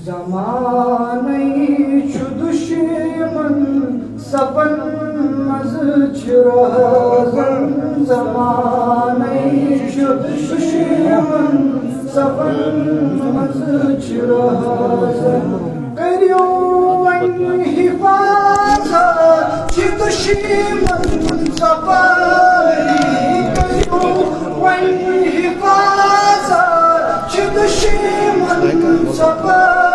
زمانہی چھُ دشمن سپن مز چھُ رہزن زمانہی چھُ دشمن سپن مز چھُ رہزن کٔرِو وۄنۍ حفاظت چھِ دشمن سپاری کٔرِو وۄنۍ حفاظت چھِ دشمن سپاری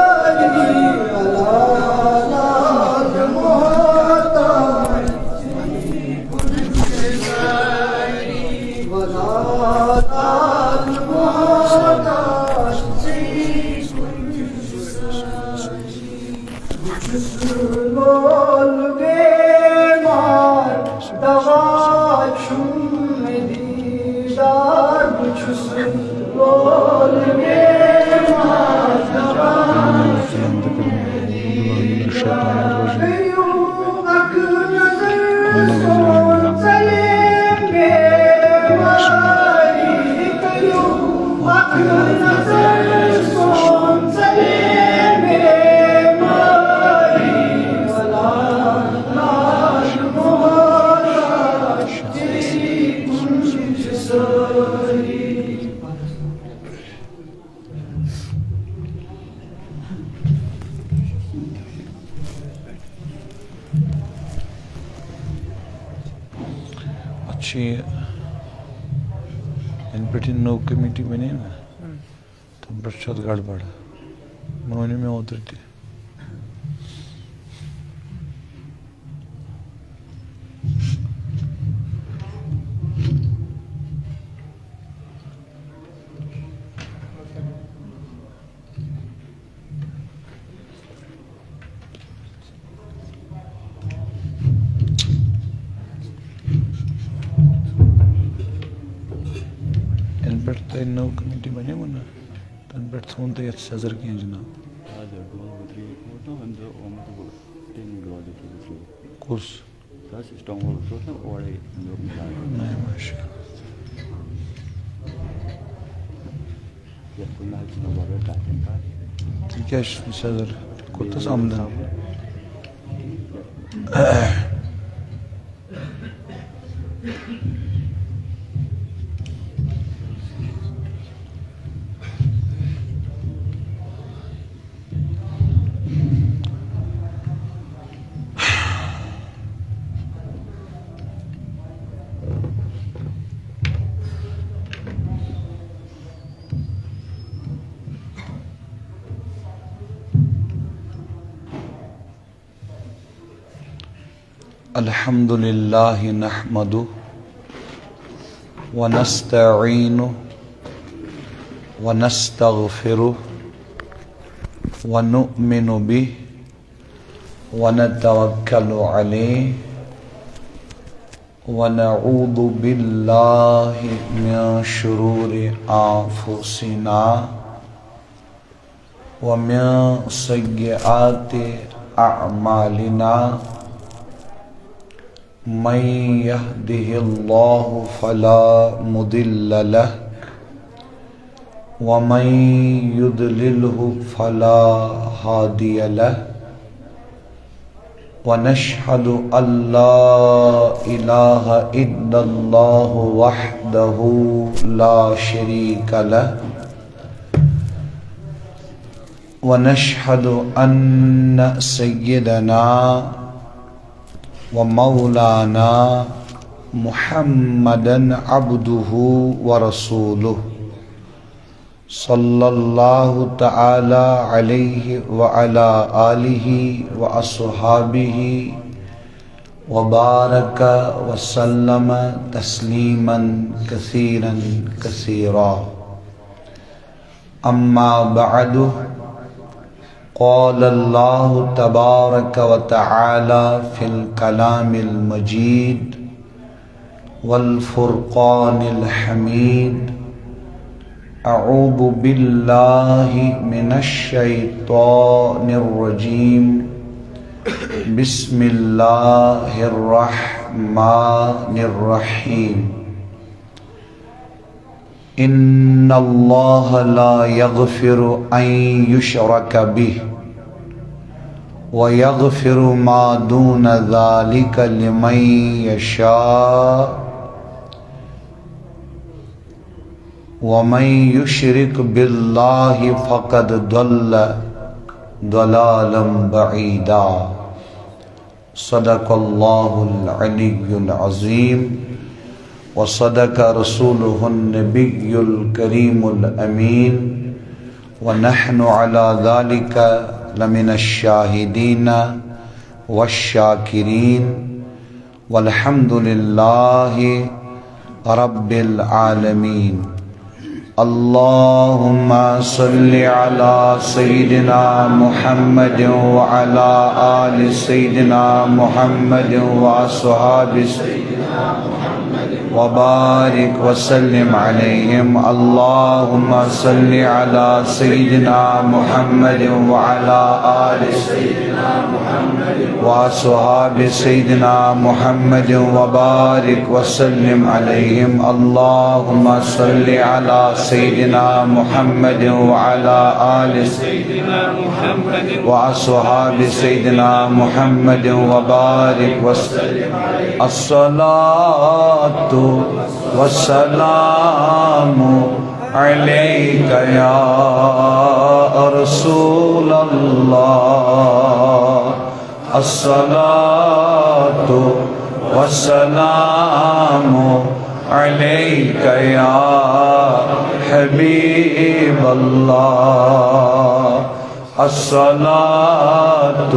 اچھی ان پہ نو کمیٹی بنے نا تم پہ گڑبڑ مونی میں اوتر تھی نو کمیٹی بنے نا تن پہ تھون تو یت سزر کی جناب کس نہیں ماشاء اللہ کیا سزر کوتس آمدن الحمد للہ نحمدہ ونستعینہ ونستغفرہ ونؤمن بہ ونتوکل علیہ ونعوذ باللہ من شرور انفسنا ومن سیئات اعمالنا من يهده الله فلا مضل له ومن يضلله فلا هادي له ونشهد أن لا إله إلا الله وحده لا شريك له ونشهد أن سيدنا ومولانا محمدا عبده ورسوله صلى الله تعالى عليه وعلى آله وأصحابه وبارك وسلم تسليما كثيرا كثيرا أما بعد قال الله تبارك وتعالى في الكلام المجيد والفرقان الحميد أعوذ بالله من الشيطان الرجيم بسم الله الرحمن الرحيم إن الله لا يغفر أن يشرك به ويغفر ما دون ذلك لمن يشاء ومن يشرك بالله فقد ضل ضلالا بعيدا صدق الله العلي العظيم وصدق رسوله النبي الكريم الأمين ونحن على ذلك لمن الشاهدين والشاكرين والحمد لله رب العالمين اللهم صل على سيدنا محمد وعلى آل سيدنا محمد وأصحاب سيدنا محمد وبارك وسلم عليهم اللهم صل على سيدنا محمد وعلى آل سيدنا محمد وأصحاب سيدنا محمد وبارك وسلم عليهم اللهم صل على سيدنا محمد وعلى آل سيدنا محمد وأصحاب سيدنا محمد وبارك وسلم عليهم الصلاة والسلام عليك يا رسول الله الصلاة والسلام عليك يا حبيب الله الصلاة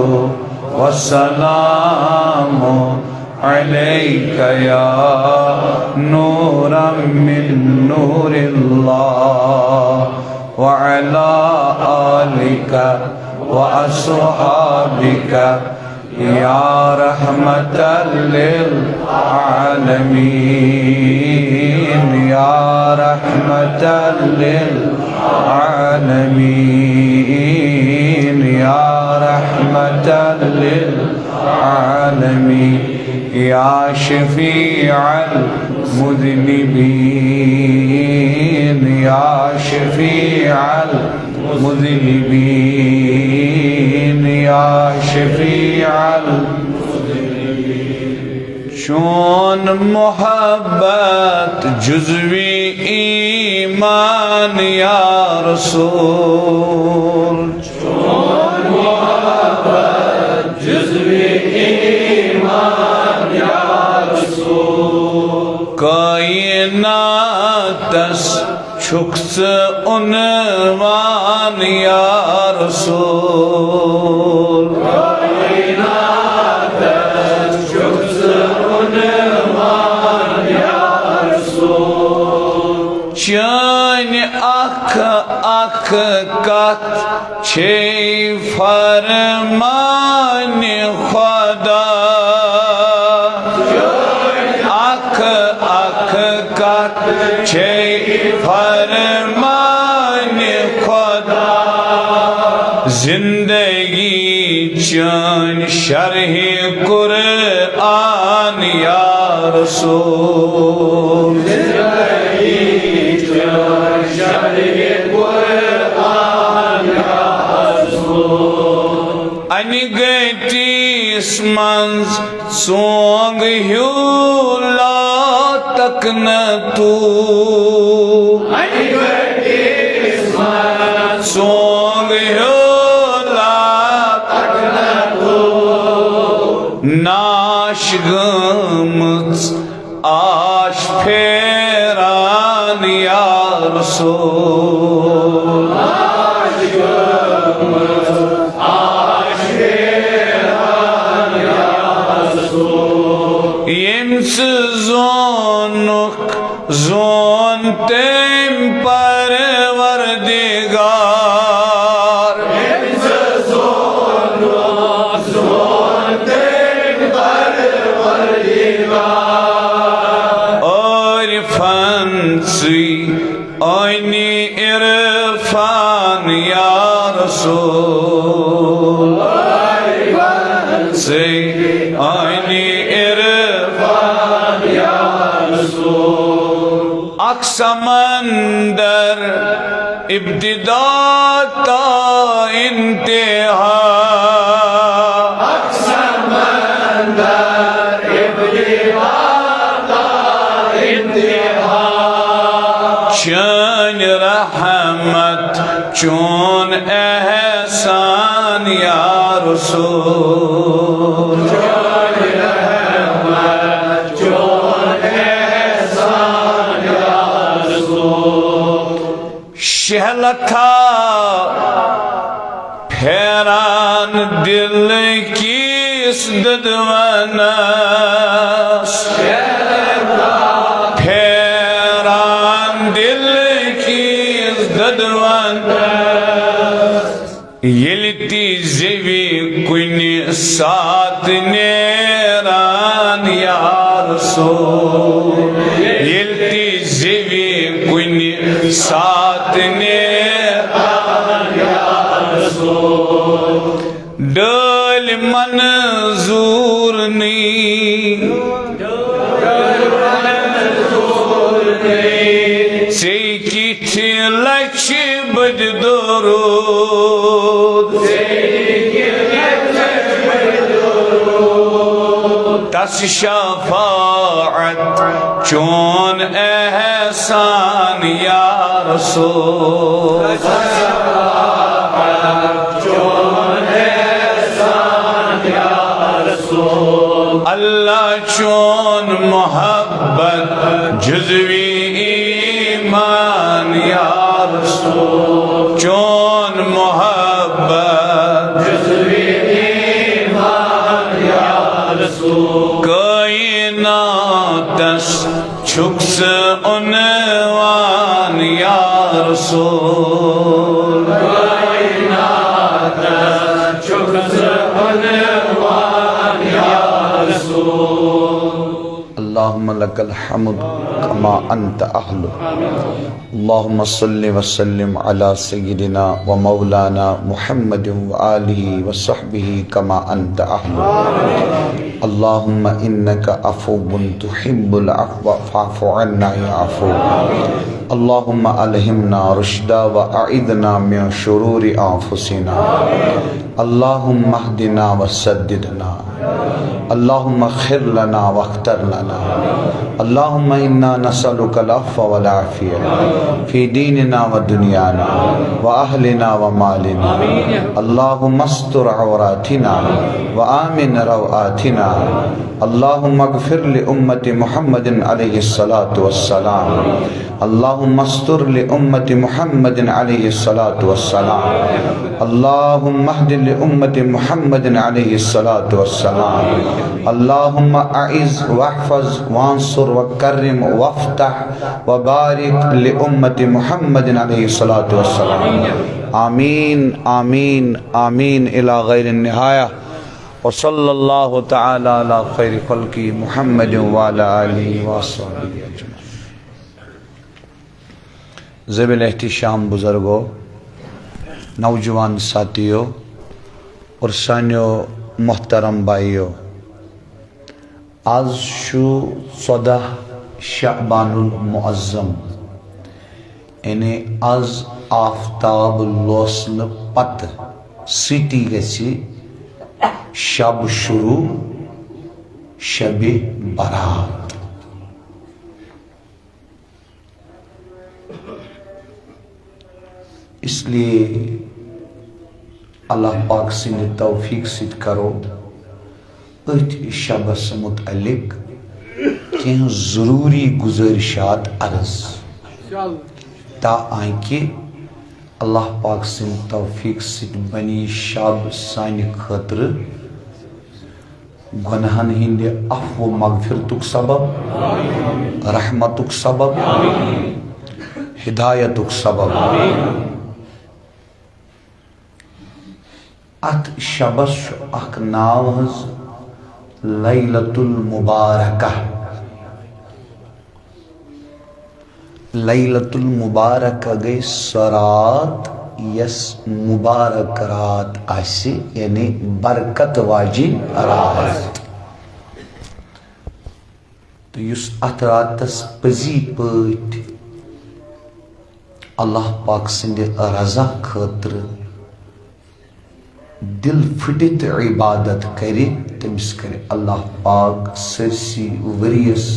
والسلام عليك يا نورا من نور الله وعلى آلك وأصحابك يا رحمة للعالمين يا رحمة للعالمين يا رحمة للعالمين يا شفيع المذنبين يا شفيع المذنبين يا شفيع المذنبين چون محبت جزوی ایمان یا رسول چون محبت جزوی ایمان یا رسول کائناتس چھکس عنوان یا رسول کائناتس چھکس عنوان یا رسول چین اکھ اکھ کت چھے فرمان خدا چھے فرمان خدا زندگی چون شرح قرآن یا رسول زندگی چون شرح قرآن یا رسول انگتیس منز سونگ ہیولا تک نہ تو سونگ ہیولا تک نہ تو ناش گمت آش پھیران یا رسول ناش گمت آش پھیران یا رسول یمس زونک زون تیم پروردگار یمس زونک زون تیم پروردگار اور فنسی آئینی عرفان یا رسول اور فنسی آئینی عرفان یا رسول اک سمندر ابتدا تا انتہا چون رحمت چون احسان یا رسول شہل تھا پھیران دل کیس ددونس پھیران دل کیس ددونس یلتی زوی کنی سات نیران یا رسول یلتی زوی کنی سات نیران یا رسول ڈل منظور نی سیکی تھی لچ بج درود تس شفاعت چون احسان یا رسول اللہ چون محبت جزوی ایمان یا رسول چون محبت جزوی ایمان یا رسول کائناتس چھکس عنوان یا رسول کائناتس چھکس عنوان یا اللهم لك الحمد كما أنت أهل. اللهم صل وسلم على سيدنا ومولانا محمد وآله وصحبه كما أنت أهل. اللهم إنك عفو تحب العفو فاعف عنا يا عفو. اللهم ألهمنا رشدا وأعذنا من شرور أنفسنا. اللهم اهدنا وسددنا. اللهم خير لنا واختر لنا. اللهم إنا نسألك العفو والعافية في ديننا ودنيانا وأهلنا ومالنا. اللهم استر عوراتنا وآمن روآتنا. اللهم اغفر لأمة محمد عليه الصلاة والسلام. اللهم استر لأمة محمد عليه الصلاة والسلام. اللهم اهد لأمة محمد عليه الصلاة والسلام. اللهم أعز واحفظ وانصر وكرم وافتح وبارك لأمة محمد عليه الصلاة والسلام. آمين آمين آمين إلى غير النهاية. وصلى الله تعالى على خير خلقه محمد وعلى آله وصحبه أجمعين. ذویل احتشام بزرگو، نوجوان ساتھیو اور سانیو محترم بھائیو، آز شو 14 شعبان المعظم، یعنی آز آفتاب لوسن پت سیٹی گسی شب شروع شب برات. اس لیے اللہ پاک سند توفیق سید کرو ات شبس متعلق کی ضروری گزارشات عرض تا آنکہ اللہ پاک سند توفیق سید بنی شب سانی خطر گناہن ہند عفو مغفرتک سبب، رحمتک سبب، ہدایتک سبب. ات شبس اخ ناو ہز لیلۃ المبارکہ. لیلۃ المبارکہ گئی سرات یس مبارک رات آسی، یعنی برکت واجی رات. تو یس ات راتس پزی پٲٹھۍ اللہ پاک سند رضا خاطر دل پھٹت عبادت کرے تمس کرے اللہ پاک سرسی وریس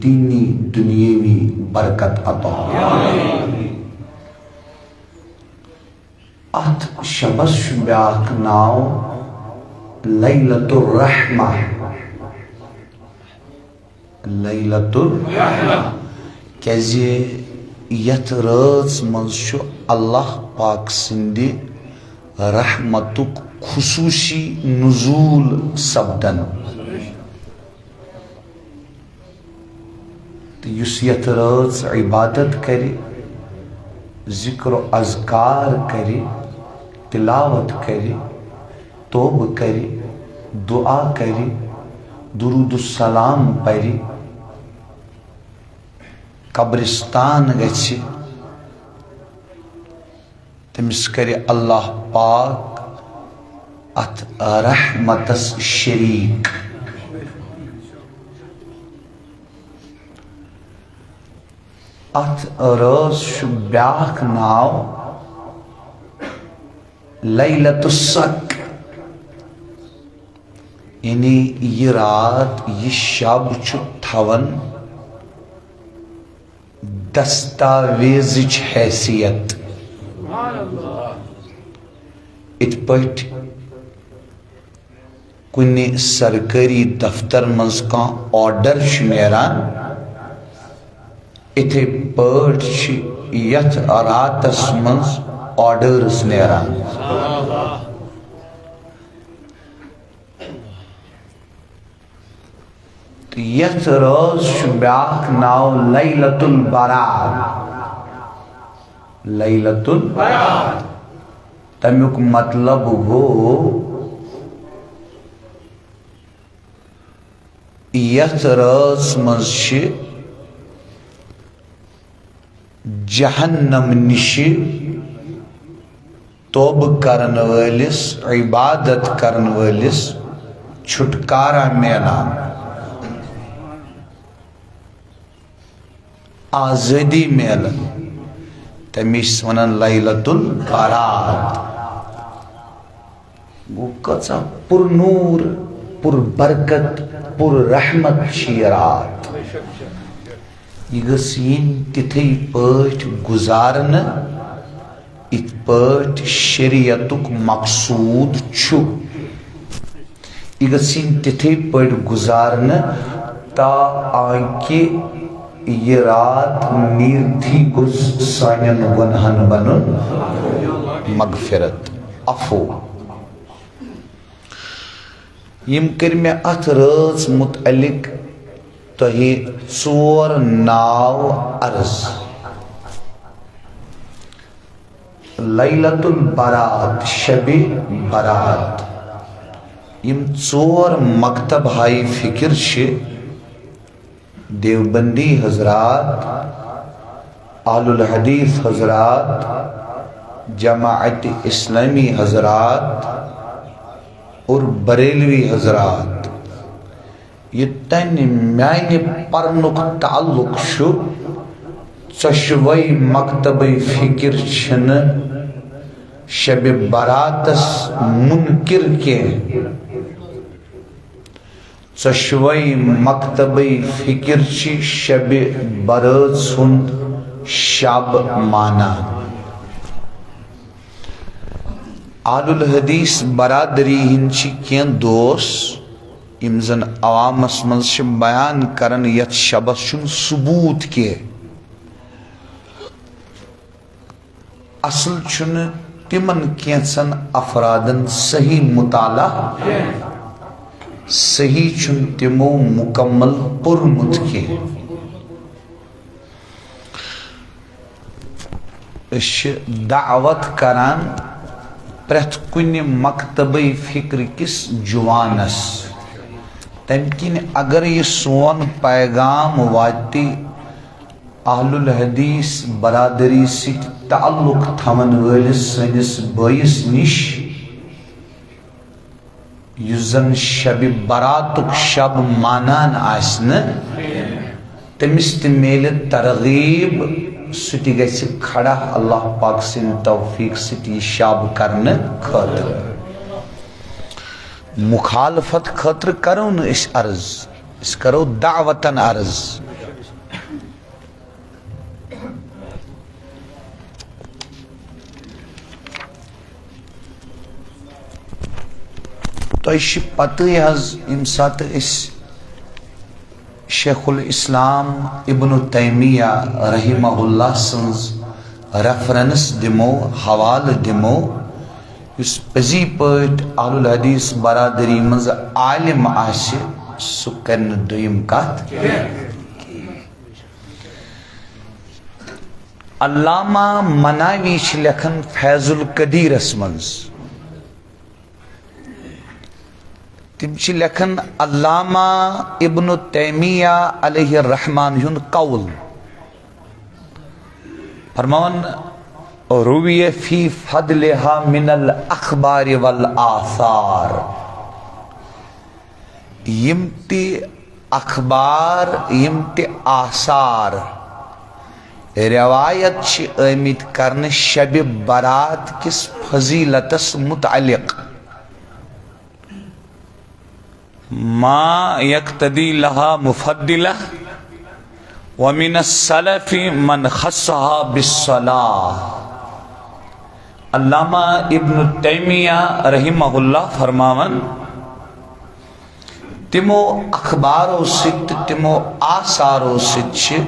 دینی دنیاوی برکت عطا ات شبس بیاکھ ناو لیلۃ الرحمہ لیلۃ الرحمہ کیازِ یت رٲژ منٛز چھُ اللہ پاک سٕنٛدِ رحمتُک خصوٗصی نزوٗل سپدن تہٕ یُس یتھ رٲژ عبادت کرِ ذکر و اذکار کرِ تلاوت کرِ توبہ کرِ دعا کرِ درود السلام پرِ قبرستان گژھِ تمس کرِ اللہ پاک ات رحمتس شریک ات رٲژ چھُ بیاکھ ناو لیلۃ الصق یعنی یہ رات یہ شب چھُ تھاون دستاویزچ حیثیت ات پٲٹھۍ کُنہِ سرکٲری دفتر منٛز کانٛہہ آرڈر چھُ نیران اِتھے پٲٹھۍ چھِ یتھ راتس منٛز آرڈرز نیران یتھ رٲژ چھُ بیاکھ ناو لیلۃ البرات لیلۃ البرات تمیُک مطلب گوٚو یتھ رٲژ منٛز چھِ جہنم نِشہِ توبہ کرن وٲلِس عبادت کرن وٲلِس چھُٹکارا میلان آزادی میلن تمس ونان لیلۃ البرات گو کۭژاہ پر نور پر برکت پر رحمت چھ یہ رات یہ گژھِ یِنۍ تِتھے پٲٹھۍ گُزارنہٕ یِتھ پٲٹھۍ شریعتُک مقصوٗد چھُ یہ گژھِ یِنۍ تِتھے پٲٹھۍ گُزارنہٕ تاکہِ یہ رات نیرتھی گوٚژھ سانٮ۪ن گۄنہن بنُن مغفرت عفو یم کٔرۍ مےٚ اتھ رٲژ متعلق تۄہہِ 4 ناو عرض لیلۃ البرات شب برات یم 4 مکتب ہائی فکر چھِ دیوبندی حضرات اہل الحدیث حضرات جماعت اسلامی حضرات اور بریلوی حضرات یوتن میانہ پرنک تعلق چھُ ژۄشوے مکتب فکر چھنہٕ شب براتس منکر کینٛہہ ژۄشوے مکتب فکر چھ شب برات سند شب مانان اہل الحدیث برادری ہند چھ کینٛہہ دوس یم زن عوامس منٛز چھ بیان کران یتھ شبس چھُنہٕ ثبوت کینٛہہ اصل چھُنہٕ تمن کینٛژن افرادن صحیح مطالعہ صحیح چھُنہٕ تمو مکمل پوٚرمُت کینٛہہ أسۍ چھِ دعوت کران پرٛٮ۪تھ کُنہِ مکتبے فکر کِس جوانس تمہِ کِنۍ اگر یہِ سون پیغام واتہِ اہل الحدیث برادری سۭتۍ تعلق تھاون وٲلِس سٲنِس بٲیِس نِش یُس زن شب براتُک شب مانان آسہِ نہٕ تٔمِس تہِ میلہِ ترغیب سٹی گژھِ کھڑا اللہ پاک سٕنٛدِ توفیق سٹی شب کرنہٕ خٲطرٕ مخالفت خٲطرٕ کرو نہٕ أسۍ عرض أسۍ کرو دعوتن عرض تۄہہِ چھِ پتہٕ حظ ییٚمہِ ساتہٕ أسۍ شیخ الاسلام ابن تیمیہ رحمہ اللہ سنز ریفرنس دمو حوالہ دمو یس پزی پٲٹھۍ اہل الحدیث برادری منز عالم آسہِ سُہ کرِ نہٕ دوٚیِم کتھ علامہ مناوی چھِ لیکھان فیض القدیرس منز تم چھ لکھن علامہ ابن تیمیہ علیہ الرحمن ہن قول فرمان روی فی فضلها من الاخبار والآثار یم تی اخبار یم تی آثار روایت چھ آمت کرن شب برات کس فضیلتس متعلق ما یقتدی لها مفضلہ ومن السلف من خصها بالصلاة علامہ ابن تیمیہ رحمہ اللہ فرماون تمو اخبارو ست تمو آثارو ست چھ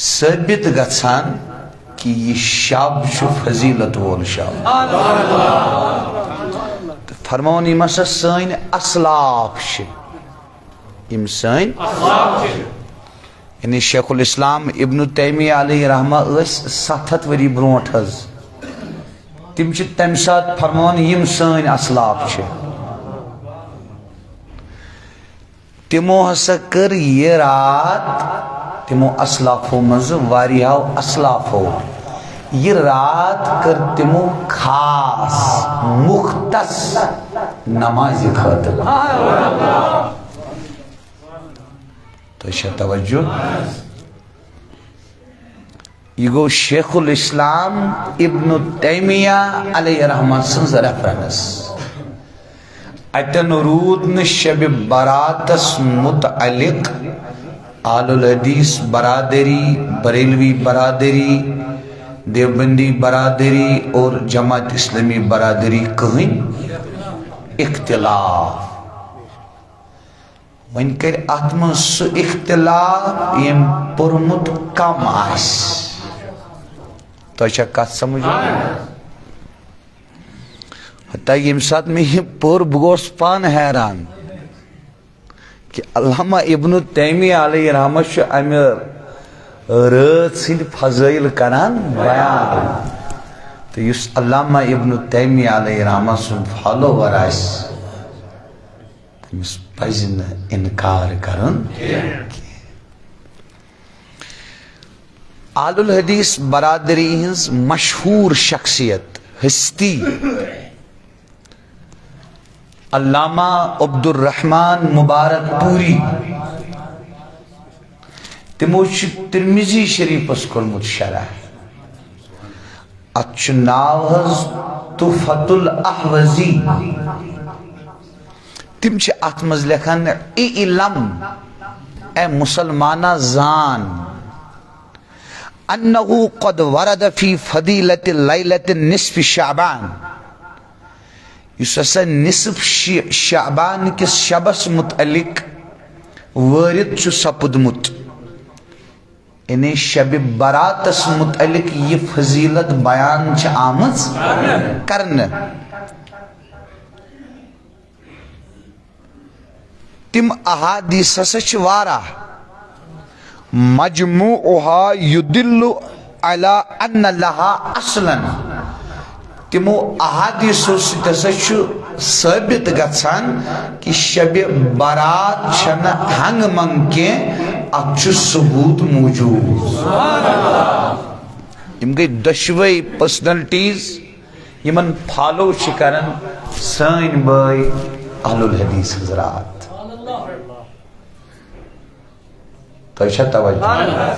ثابت گژھان کہ یہ شب چھ فضیلت وول شب فرمون یم ہسا سن اسلاف یم سن یعنی شیخ الاسلام ابن تیمیہ علیہ رحمہ اس 700 وری برونٹ حض تم چھ تمہ سات فرمون یم سن اسلاف تمو ہسا کر یہ رات تمو اسلافو مز واریاہو اسلافو یہ رات کر تمو خاص مختص نماز خاطر تو شاہ توجہ یہ گو شیخ الاسلام ابن تیمیہ علیہ رحمہ سنز ریفرنس اتن رود شب براتس متعلق آل الحدیث برادری بریلوی برادری دیوبندی برادری اور جماعت اسلامی برادری کہیں اختلاف وین کر اتمن سو اختلاف یم پرمت کم آس تو اچھا کات سمجھو حتیٰ یم ساتھ میں پور بگوس پان حیران کہ علامہ ابن تیمیہ علیہ رحمہ شو امیر رات سند فضائل کران بیان تو یس علامہ ابن تیمیہ علیہ رحمہ سن فالوور آس تمس پزِ نہٕ انکار کرن آل الحدیث برادری ہنز مشہور شخصیت ہستی علامہ عبد الرحمن مبارک پوری تمو چھ ترمذی شریفس کورمت شرح ات چھ ناو حظ تحفۃ الاحوزی تم چھ ات مز لکھان اعلم اے مسلمانہ زان انه قد ورد فی فضیلت لیلۃ نصف شعبان یس ہسا نصف شعبان کس شبس متعلق وارد چھ سپدمت یعنی شب براتس متعلق یہ فضیلت بیان چھ آمد کرن تم احادیث ہسا چھ وارہ مجموعها يدل على ان لها اصلا تمو احادیث ہسا چھ ثابت گژھان کہ شب برات چھنہ ہنگ منگ کے اتھ ثبوت موجود یم گئی دشوے پرسنلٹیز یمن فالو چھ کرن سن بھائی اہل الحدیث حضرات تو اچھا توجہ.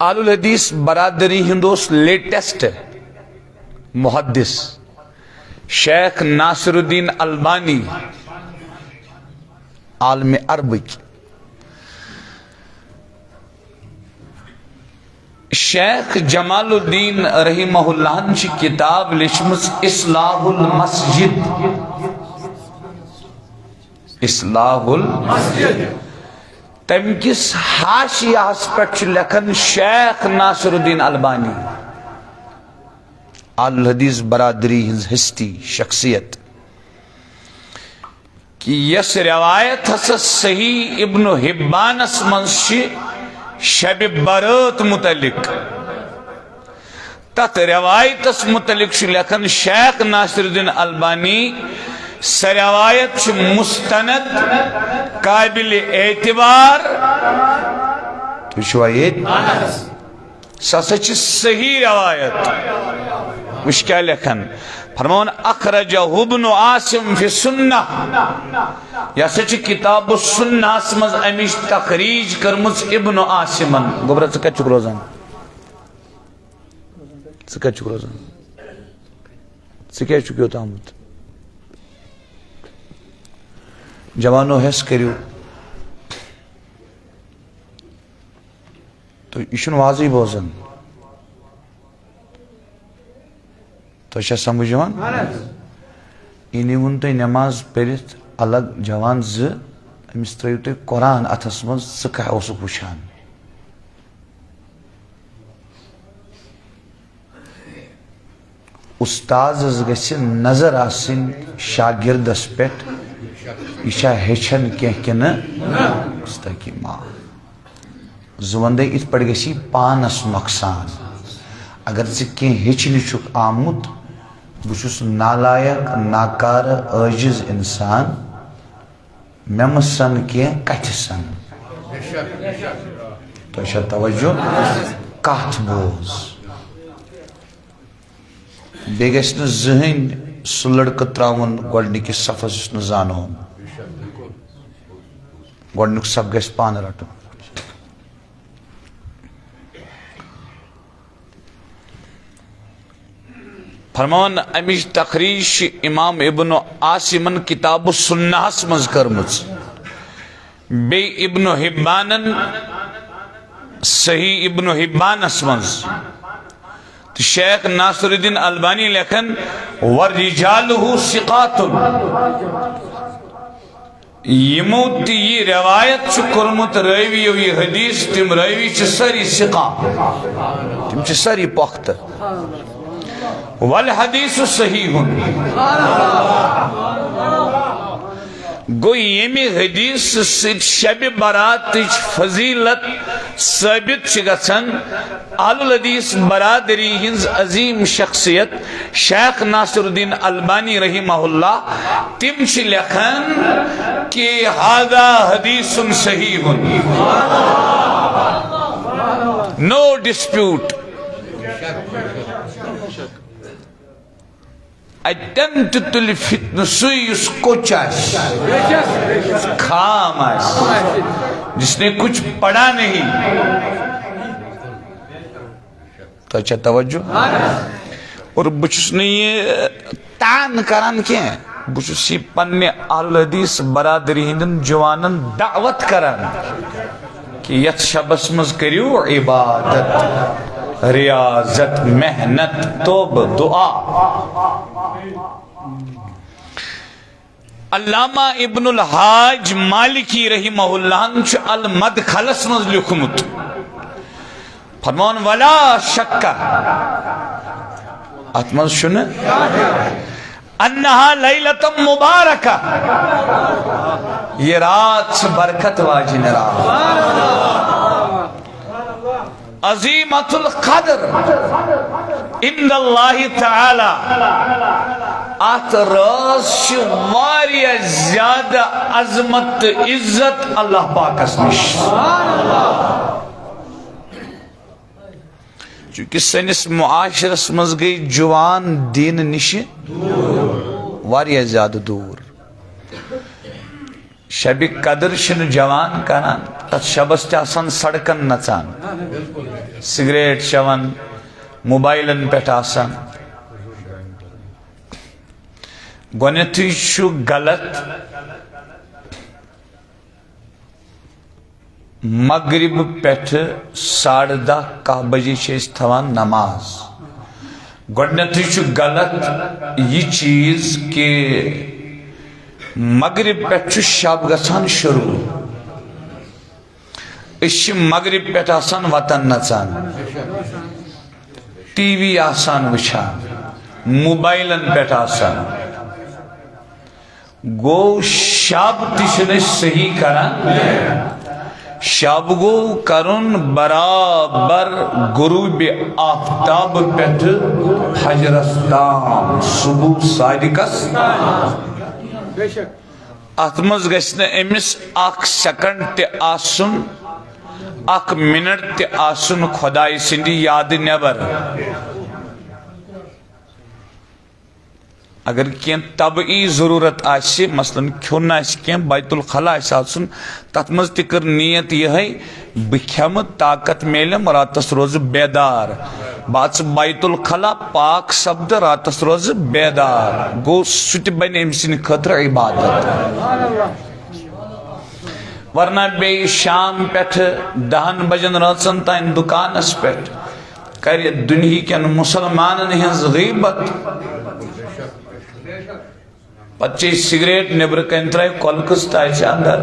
آل الحدیث برادری ہندوس لیٹسٹ محدث شیخ ناصر الدین البانی عالم عربک. شیخ جمال الدین رحمہ اللہ چھ کتاب لچمز اصلاح المسجد. اصلاح المسجد تم کس حاشیہس پہ لکھن شیخ ناصر الدین البانی آل الحدیث برادری ہنز ہستی شخصیت کہ یس روایت ہسا صحیح ابن حبانس منز شب برات متعلق تت روایتس متعلق لکھن شیخ ناصر الدین البانی سہ روایت مستند قابل اعتبار سہ صحیح روایت. وش کیا لکھن فرمان اخرجہ ابن عاصم فی سنہ یا سچ کتاب السنہ اسمز امیش تخریج کرمز ابن عاصمن. گوبرہ ژٕ کتہِ چھُکھ روزان ژٕ کتہِ چھُکھ روزان ژٕ کیٛازِ چھُکھ یوٚت آمُت جوانو حیث کریو تو یہ چھُنہٕ واضح بوزان تو چھا سمجھ یوان اینی ون تُہۍ نماز پٔرِتھ الگ جوان زٕ أمِس ترٲیِو تُہۍ قرآن اتھس منٛز ژٕ کیٛاہ اوسُکھ وٕچھان استاذس گژھِ نظر آسٕنۍ شاگردس پٮ۪ٹھ یہ چھا ہیچھن کینٛہہ کِنہٕ مستقیٖم زٕ وندے یِتھ پٲٹھۍ گژھی پانس نۄقصان. اگر ژٕ کینٛہہ ہیٚچھنہِ چھُکھ آمُت بہٕ چھُس نالایق ناکارٕ عٲجِز انسان مےٚ مہ سن کینٛہہ کتھِ سن. تۄہہِ چھا توجہ کتھ بوز. بیٚیہِ گژھِ نہٕ زٕہٕنۍ سُہ لڑکہٕ تراوُن گۄڈنِکِس صفس یُس نہٕ زانہون گۄڈنیُک صف گژھِ پانہٕ رٹُن. فرمان امِچ تخریج چھِ امام ابن عاصمن کتاب السنہس منٛز کٔرمٕژ بیٚیہِ ابن حبانن صحیح ابن حبانس منٛز تو شیخ ناصر الدین البانی لکھن وَرِجَالُهُ ثِقَاتٌ یمو تی یہ روایت چھ کرمت راوی و یہ حدیث تم راوی چھ ساری ثقا تم چھ ساری پخت والحدیث صحیح گوئی یمی حدیث سید شب برات فضیلت ثابت چھ گژھن آل الحدیث برادری ہنز عظیم شخصیت شیخ ناصر الدین البانی رحمہ اللہ تم چھ لکھن کہ هذا حدیث صحیح no dispute. اتنت الفتن سویس کوچاش خاماش جس نے کچھ پڑھا نہیں. تو اچھا توجہ اور بچس نے یہ تان کران کیا بچس یہ پننے اہل حدیث برادری ہندن جوانن دعوت کران کہ یت شبس مز کریو عبادت ریاضت محنت توب دعا. علامہ ابن الحاج مالکی رحمہ اللہ چھ المدخلس مز لکھمت فرمان ولا شک اتمز شن انہا لیلت مبارکہ یہ رات برکت واجن رات عظیمت القدر عند اللہ تعالی ات راز شواری زیادہ عظمت عزت اللہ پاک اس نش چونکہ سنس معاشرس مز گئی جوان دین نش واریاہ زیادہ دور. شب قدر چھن جوان کران تت شبس تہ آسان سڑکن نژان سگریٹ چوان موبائلن پہ آسان. گۄڈنیتھٕے چھُ غلط مغرب پٮ۪ٹھٕ 10:30 کاہ بجے چھِ أسۍ تھاوان نماز. گۄڈنیتھٕے چھُ غلط یہ چیز کہ مغرب پٮ۪ٹھ چھُ شب گژھان شروع. أسۍ چھِ مغرب پٮ۪ٹھ آسان وطن نژان ٹی وی آسان وٕچھان موبائلن پٮ۪ٹھ آسان. گو شب تہِ چھِنہٕ أسۍ صحیح کران. شب گو کرن برابر غروب آفتاب پٮ۪ٹھٕ فجرس تام صبح صادقس. اتھ منٛز گژھِ نہٕ أمِس 1 سیکنڈ تہِ آسُن 1 منٹ تہِ آسُن خۄداے سٕنٛدِ یادٕ نٮ۪بر. اگر کینٛہہ طبعی ضروٗرت آسہِ مثلاً کھیوٚن آسہِ کینٛہہ بیت الخلا آسہِ آسُن تتھ منٛز تہِ کٔر نیت یِہے بہٕ کھٮ۪مہٕ طاقت میلم راتس روزٕ بیدار. بہٕ اژٕ بیت الخلا پاک سپدٕ راتس روزٕ بیدار. گوٚو سُہ تہِ بنہِ أمۍ سٕنٛدِ خٲطرٕ عبادت. ورنہ بیٚیہِ شام پٮ۪ٹھٕ 10 بجن رٲژن تام دُکانس پٮ۪ٹھ کرِ دُنہیٖکٮ۪ن مُسلمانن ہٕنٛز غیبت. پتہٕ چھِ سگریٹ نیبرٕ کنۍ ترٛایہِ کۄلکس تاچہِ اندر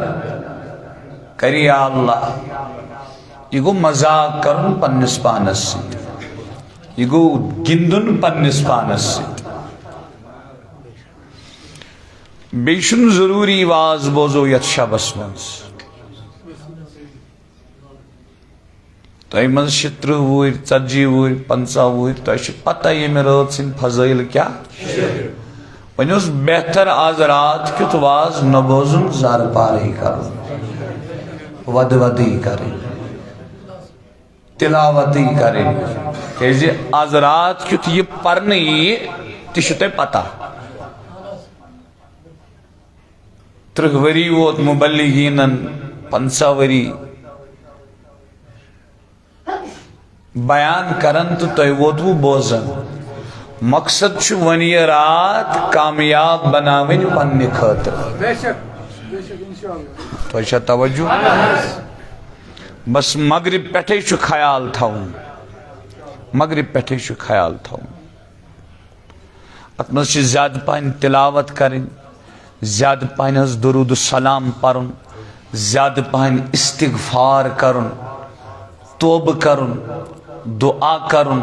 کرِ یا اللہ. یہ گوٚو مذاق کرُن پننس پانس سۭتۍ. یہ گوٚو گِنٛدُن پننس پانس سۭتۍ. بیٚیہِ چھُنہٕ ضروٗری واز بوزو یتھ شبس منٛز. تۄہہِ منٛز چھِ 30 وُہٕرۍ 40 وُہٕرۍ 50 وُہٕرۍ تۄہہِ چھِ پتہ ییٚمہِ رٲژ سٕنٛدۍ فضٲیل کیٛاہ. وۄنۍ اوس بہتر آز رات کیُتھ واز نہ بوزُن زارٕ پارٕے کرُن ودٕ ودٕے کرٕنۍ تلاوتٕے کرٕنۍ. کیازِ آز رات کیُتھ یہِ پرنہٕ یِیہِ تہِ چھُ تۄہہِ پتہ. 30 ؤری ووت مبلغیٖنن 50 ؤری بیان کرن تہٕ تۄہہِ ووتوٕ بوزن. مقصد چھُ وۄنۍ یہِ رات کامیاب بناوٕنۍ پننہِ خٲطرٕ. تۄہہِ چھا توجہ؟ بس مغرب پٮ۪ٹھے چھُ خیال تھاوُن. مغرب پٮ۪ٹھے چھُ خیال تھاوُن. اتھ منٛز چھِ زیادٕ پہن تلاوت کرٕنۍ زیادٕ پہن حظ درود السلام پرُن زیادٕ پہن استغفار کرُن توبہ کرُن دعا کرُن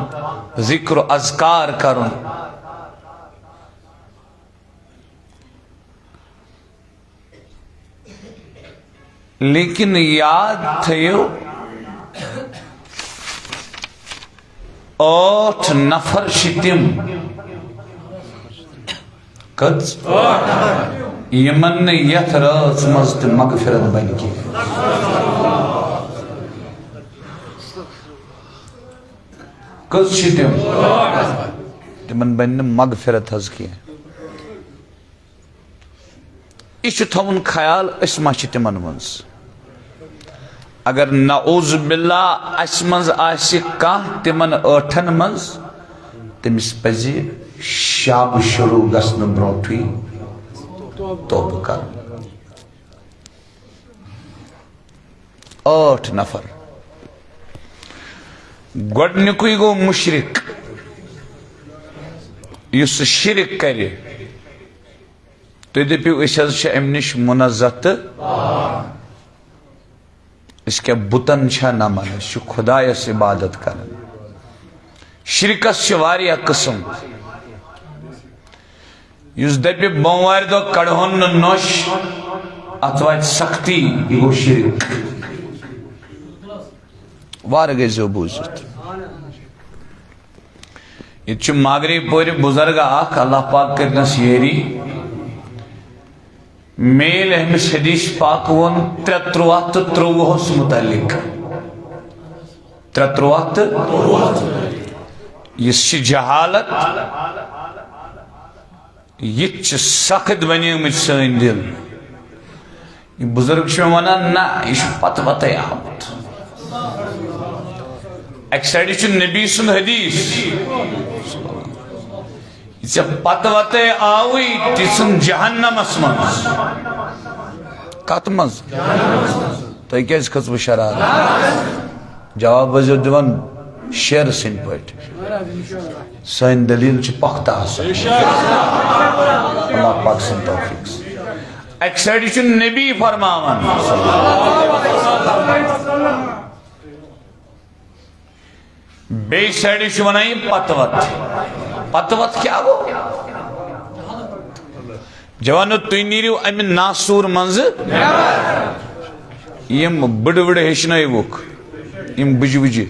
ذکر و اذکار کرُن. لیکن یاد تھٲیِو 8 نفر چھِ تِم کٔژ یِمن نہٕ یتھ رٲژ منٛز تہِ مغفرت بنہِ کینٛہہ. کٔژ چھِ تِم تِمن بنہِ نہٕ مغفرت حظ کینٛہہ. یہِ چھُ تھاوُن خیال أسۍ ما چھِ تِمن منٛز. اگر نعوذ باللہ اسہِ منٛز آسہِ کانٛہہ تِمن 8 منٛز تٔمِس پزِ شب شروع گژھنہٕ برونٛٹھٕے توبہٕ کرُن. 8 نفر. گۄڈنیُکُے گوٚو مُشرِک. یُس شرک کرِ تُہۍ دٔپِو أسۍ حظ چھِ امہِ نِش مُنزہ تہٕ أسۍ کیٛاہ بُتن چھا نمن أسۍ چھِ خۄدایس عبادت کران. شرکس چھِ واریاہ قٕسم. یُس دپہِ بوموارِ دۄہ کڑہون نہٕ نوٚش اتھ واتہِ سختی یہِ گوٚو شرک. وارٕ گٔژھۍزیو بوٗزِتھ. ییٚتہِ چھُ ماگرے پورِ بُزرگا اکھ اللہ پاک کٔرنس یٲری. میل أمِس حدیث پاک ووٚن 333 متعلق 333 اس جہالت یہ سخت بنیمت سن دل یہ بزرگ ونان نا یہ پتہ پتہ آمت ایک سائڈ نبی سن حدیث یہ پتہ وتہ آوی تم جہنم من کت مز تھی کیاز کھژو شرارت جواب ٲسِو دِوان شیر سٕنٛدۍ پٲٹھۍ سٲنۍ دلیل چھِ پختہ آسان اللہ پاک سٕنٛدۍ توفیق اکہِ سایڈٕ چھُ نبی فرماوان بیٚیہِ سایڈٕ چھُ ونان یہِ پتہٕ وتھ کیٛاہ گوٚو جوانو تُہۍ نیٖرِو امہِ ناسوٗر منٛزٕ یِم بٕڈٕ بٕڈٕ ہیٚچھنٲیوُکھ یِم بٕجہِ وٕجہِ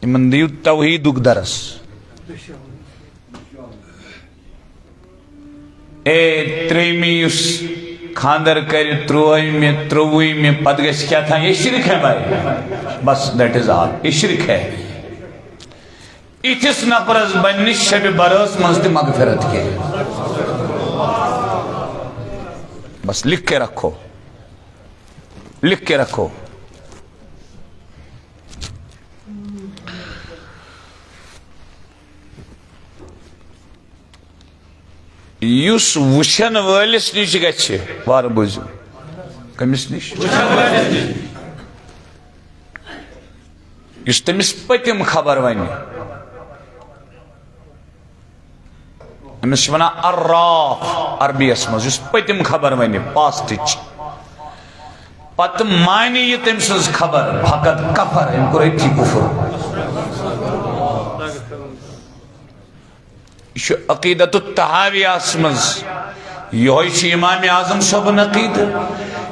یمن دیو توحیدُک درس اے ترٛیٚیمہِ یُس خاندر کر 13 23 پتہ گژھِ کیٛاہ تھام یہ شرک ہے بھائی بس دیٹ از آل یہ شرک ہے اتھس نفرس بننہِ شب برٲژ منٛز تہِ مغفرت کے بس لکھ کے رکھو یُس وٕچھن وٲلِس نِش گژھِ وارٕ بوٗزِو کٔمِس نِش یُس تٔمِس پٔتِم خبر وَنہِ أمِس چھِ وَنان عراف عربیَس منٛز یُس پٔتِم خبر وَنہِ پاسٹٕچ پتہٕ مانہِ یہِ تٔمۍ سٕنٛز خبر فقط کفر أمۍ کوٚر أتھی کُفر یہ عقیدت التحاویہ مز یہ امام اعظم صبن عقید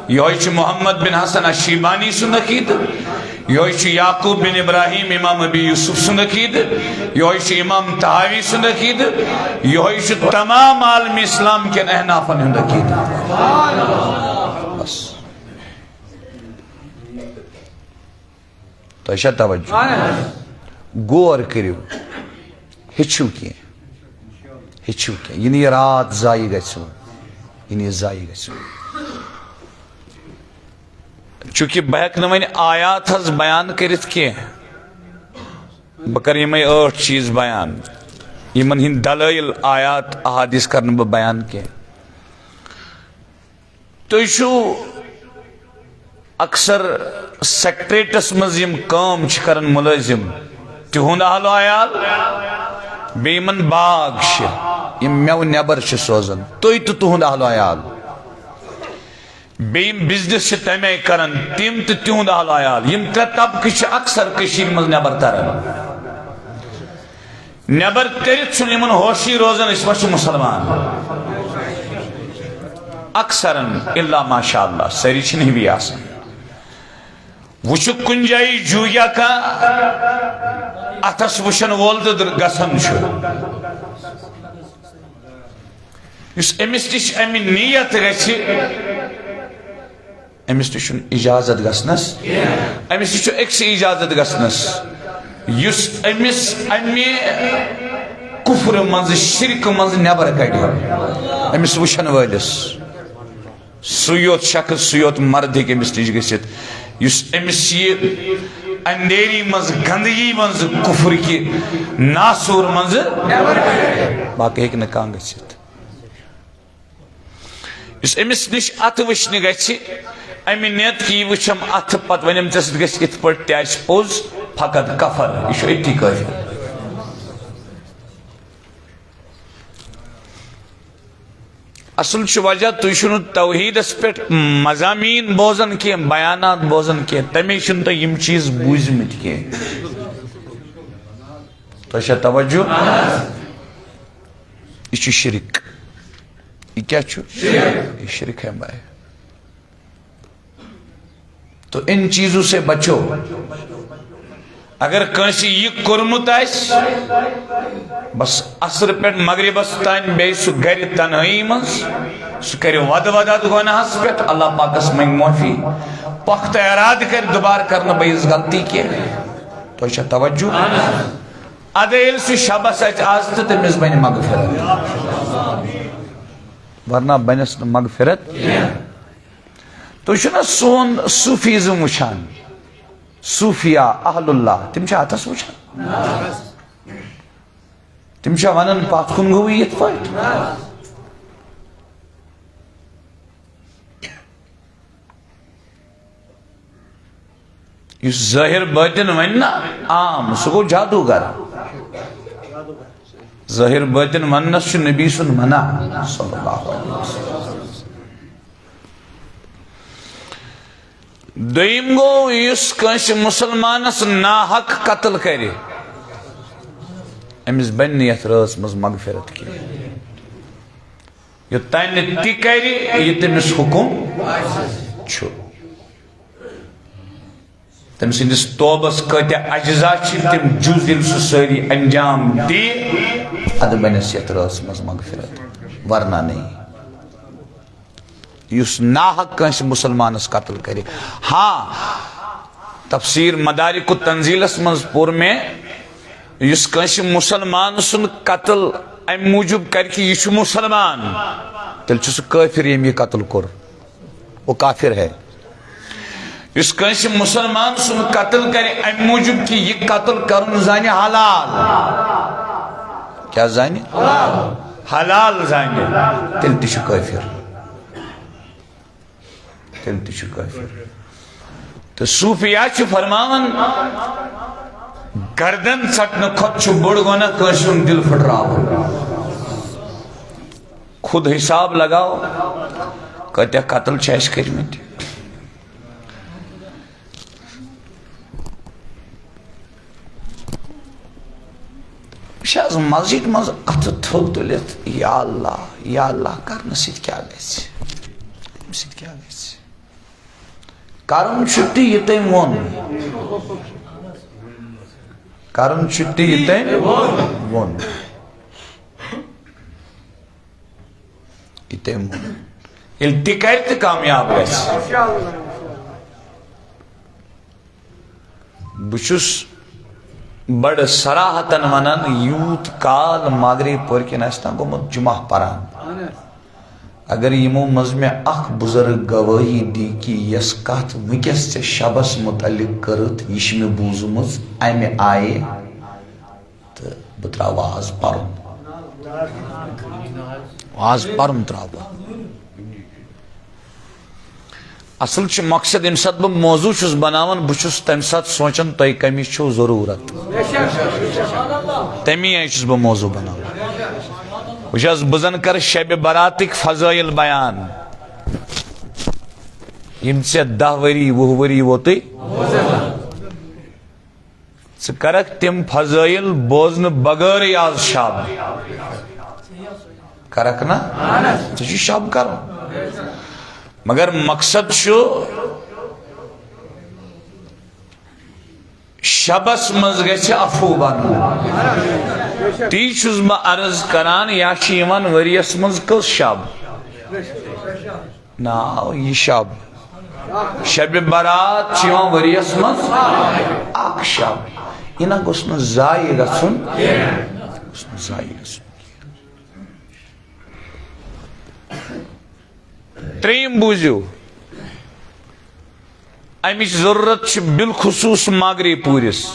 یہ محمد بن حسن الشیبانی سن عقید یہ یعقوب بن ابراہیم امام ابی یوسف سن عقید یہ امام تحاوی سن عقید یہ تمام عالم اسلام کے احنافن ہند عقید بس تو ایسا توجہ غور کریو ہچھو کیے ہچھو کیا یہ رات ضائع گژھو یہ ضائع گژھو چونکہ بہ ہیکہ نہٕ وۄنۍ آیات حظ بیان کٔرِتھ کینٛہہ بہٕ کَرٕ یِمے 8 چیٖز بیان یِمن ہٕنٛدۍ دلٲیل آیات احادیث کَرٕ نہٕ بہٕ بیان کینٛہہ تُہۍ چھُو اکثر سیکٹریٹس منٛز یِم کٲم چھِ کران مُلٲزِم تِہُنٛد اہل و عیال بیٚیہِ یِمن باغ چھِ یِم مٮ۪وٕ نٮ۪بر چھِ سوزان تُہۍ تہٕ تُہُنٛد اہل و عیال بیٚیہِ یِم بِزنِس چھِ تَمہِ آیہِ کران تِم تہٕ تِہُنٛد اہل و عیال یِم 3 طبقہٕ چھِ اکثر کٔشیٖرِ منٛز نٮ۪بر تران نٮ۪بر تٔرِتھ چھُنہٕ یِمن ہوشی روزان أسۍ ما چھِ مُسلمان اکثرن الا ماشاء اللہ سٲری چھِنہٕ ہِوی آسان وۄنۍ چھُ کُنہِ جایہِ جوٗیا کانٛہہ اتھس وٕچھن وول تہٕ گژھان چھُ یُس أمِس نِش امہِ نیت گژھِ أمِس نِش چھُنہٕ اجازت گژھنس أمِس نِش چھُ أکسٕے اجازت گژھنس یُس أمِس امہِ کُفرٕ منٛزٕ شرکہٕ منٛزٕ نٮ۪بر کڑِ أمِس وٕچھن وٲلِس سُے یوت شخص سُے یوت مرد ہیٚکہِ أمِس نِش گٔژھِتھ یُس أمِس یہِ اندھیری منٛز گندگی منٛز کُفر کہِ ناسوٗر منٛزٕ باقٕے ہیٚکہِ نہٕ کانٛہہ گٔژھِتھ یُس أمِس نِش اَتھٕ وٕچھنہِ گژھِ امہِ نیت کہِ یہِ وٕچھم اَتھٕ پتہٕ ونٮ۪م ژےٚ سۭتۍ گژھِ یِتھ پٲٹھۍ تہِ آسہِ پوٚز فقط کفر یہِ چھُ أتھی کٲفِر اصل چھُ وجہ تُہۍ چھُنہٕ توحیٖدس پٮ۪ٹھ مضامین بوزان کینٛہہ بیانات بوزان کینٛہہ تمے چھُنہٕ تۄہہِ یِم چیٖز بوٗزمٕتۍ کینٛہہ تۄہہِ چھا توجہ یہ چھُ شرک یہ کیا چھُ یہ شرک ہے بھائی تو ان چیزوں سے بچو اگر کٲنٛسہِ یہِ کوٚرمُت آسہِ بس عصر پٮ۪ٹھ مغربس تام بیٚیہِ سُہ گرِ تنہٲیی منٛز سُہ کرِ ودٕ اتھ گۄناہس پٮ۪ٹھ اللہ پاکس منٛگہِ معٲفی پختہ ارادٕ کرِ دُبارٕ کرنہٕ بہٕ یِژھ غلطی کینٛہہ تو اچھا توجہ ادیل سے شبس اچ آز تو تمس بن مغفرت ورنہ بنس مغفرت تو چھنا سون صوفیزم وچھان صوفیہ اہل اللہ تم چھا اتس وچھان تم چھا ونن پات کن گو یت پٲٹھۍ یس ظاہر باطن ون نا عام سہ گو جادوگر ظاہر باطن ونس چھ نبی سن منع صلی اللہ علیہ وسلم دویم گو یس کنس مسلمانس ناحق قتل کرے امس بن یت رٲژ مز مغفرت کی یوتانہ تہ کرِ یہ تمس حکم چھُ تم سندس توبس کتیا اجزا تم جز یل سہ ساری انجام دی اد بنس یت رٲژ مز مغفرت ورنہ نہیں یس ناحق کنس مسلمانس قتل کرے ہاں تفسیر مدارک التنزیلس مز پور میں یس کنس مسلمان سن قتل ام موجب کر کہ یہ مسلمان تیل چھ سہ کافر یم یہ قتل کور وہ کافر ہے اس کنس مسلمان سن قتل کرے ام موجب کہ یہ قتل کرن زانہ حلال کیا زانہ حلال زانہ تیل تہ چھ کافر تیل تہ چھ کافر تو صوفیاء چھ فرماون گردن ژٹنہ کھت چھ بوڑ گناہ کٲنٛسہِ ہُنٛد دل پھٹراوُن خود حساب لگاؤ کتیا قتل چھ اَسہِ کٔرمٕتۍ شاز مسجد مز اتھ تھوٚد تُلِتھ یا اللہ کرنہٕ سۭتۍ کیٛاہ گژھِ امہِ سۭتۍ کیٛاہ گژھِ کرُن چھُ تہِ یہِ تٔمۍ ووٚن کرُن چھُ تہِ یہِ تٔمۍ ووٚن یہِ تٔمۍ ووٚن ییٚلہِ تہِ کرِ تہِ کامیاب گژھِ بہٕ چھُس بڑ صراحتن ونان یوت کال مغرب پورکن آسنا گومت جمعہ پران اگر یمو مز میں اخ بزرگ گواہی دی کہ یس کت ونکس ے شبس متعلق کرت یہ میں بوزمز امہ آئے تو بہ تراو آز پرن تراو اصل چھ مقصد یم سات بہ موضوع چھس بناون بہ چھس تم سات سوچان تہ کمی چھو ضرورت تمی آئی چھس بہ موضوع بناون وچھس بزن کر شب براتک فضائل بیان یم ژے 10 ؤری 20 ؤری ووتٕے ژٕ کرکھ تم فضائل بوزن بغیر آز شب کرکھ نا ژٕ چھ شب کرُن مگر مقصد چھو شبس مز گژھِ عفو بنُن تی چھُس بہٕ عرض کران یا چھِ یِوان ؤریَس منٛز کٔژ شب ناو یہِ شب شب برات چھِ یِوان ؤریَس منٛز اکھ شب یہِ نہ گوٚژھ نہٕ ضایع گژھُن تریم بوزیو امچ ضرورت چھ بالخصوص ماگری پورس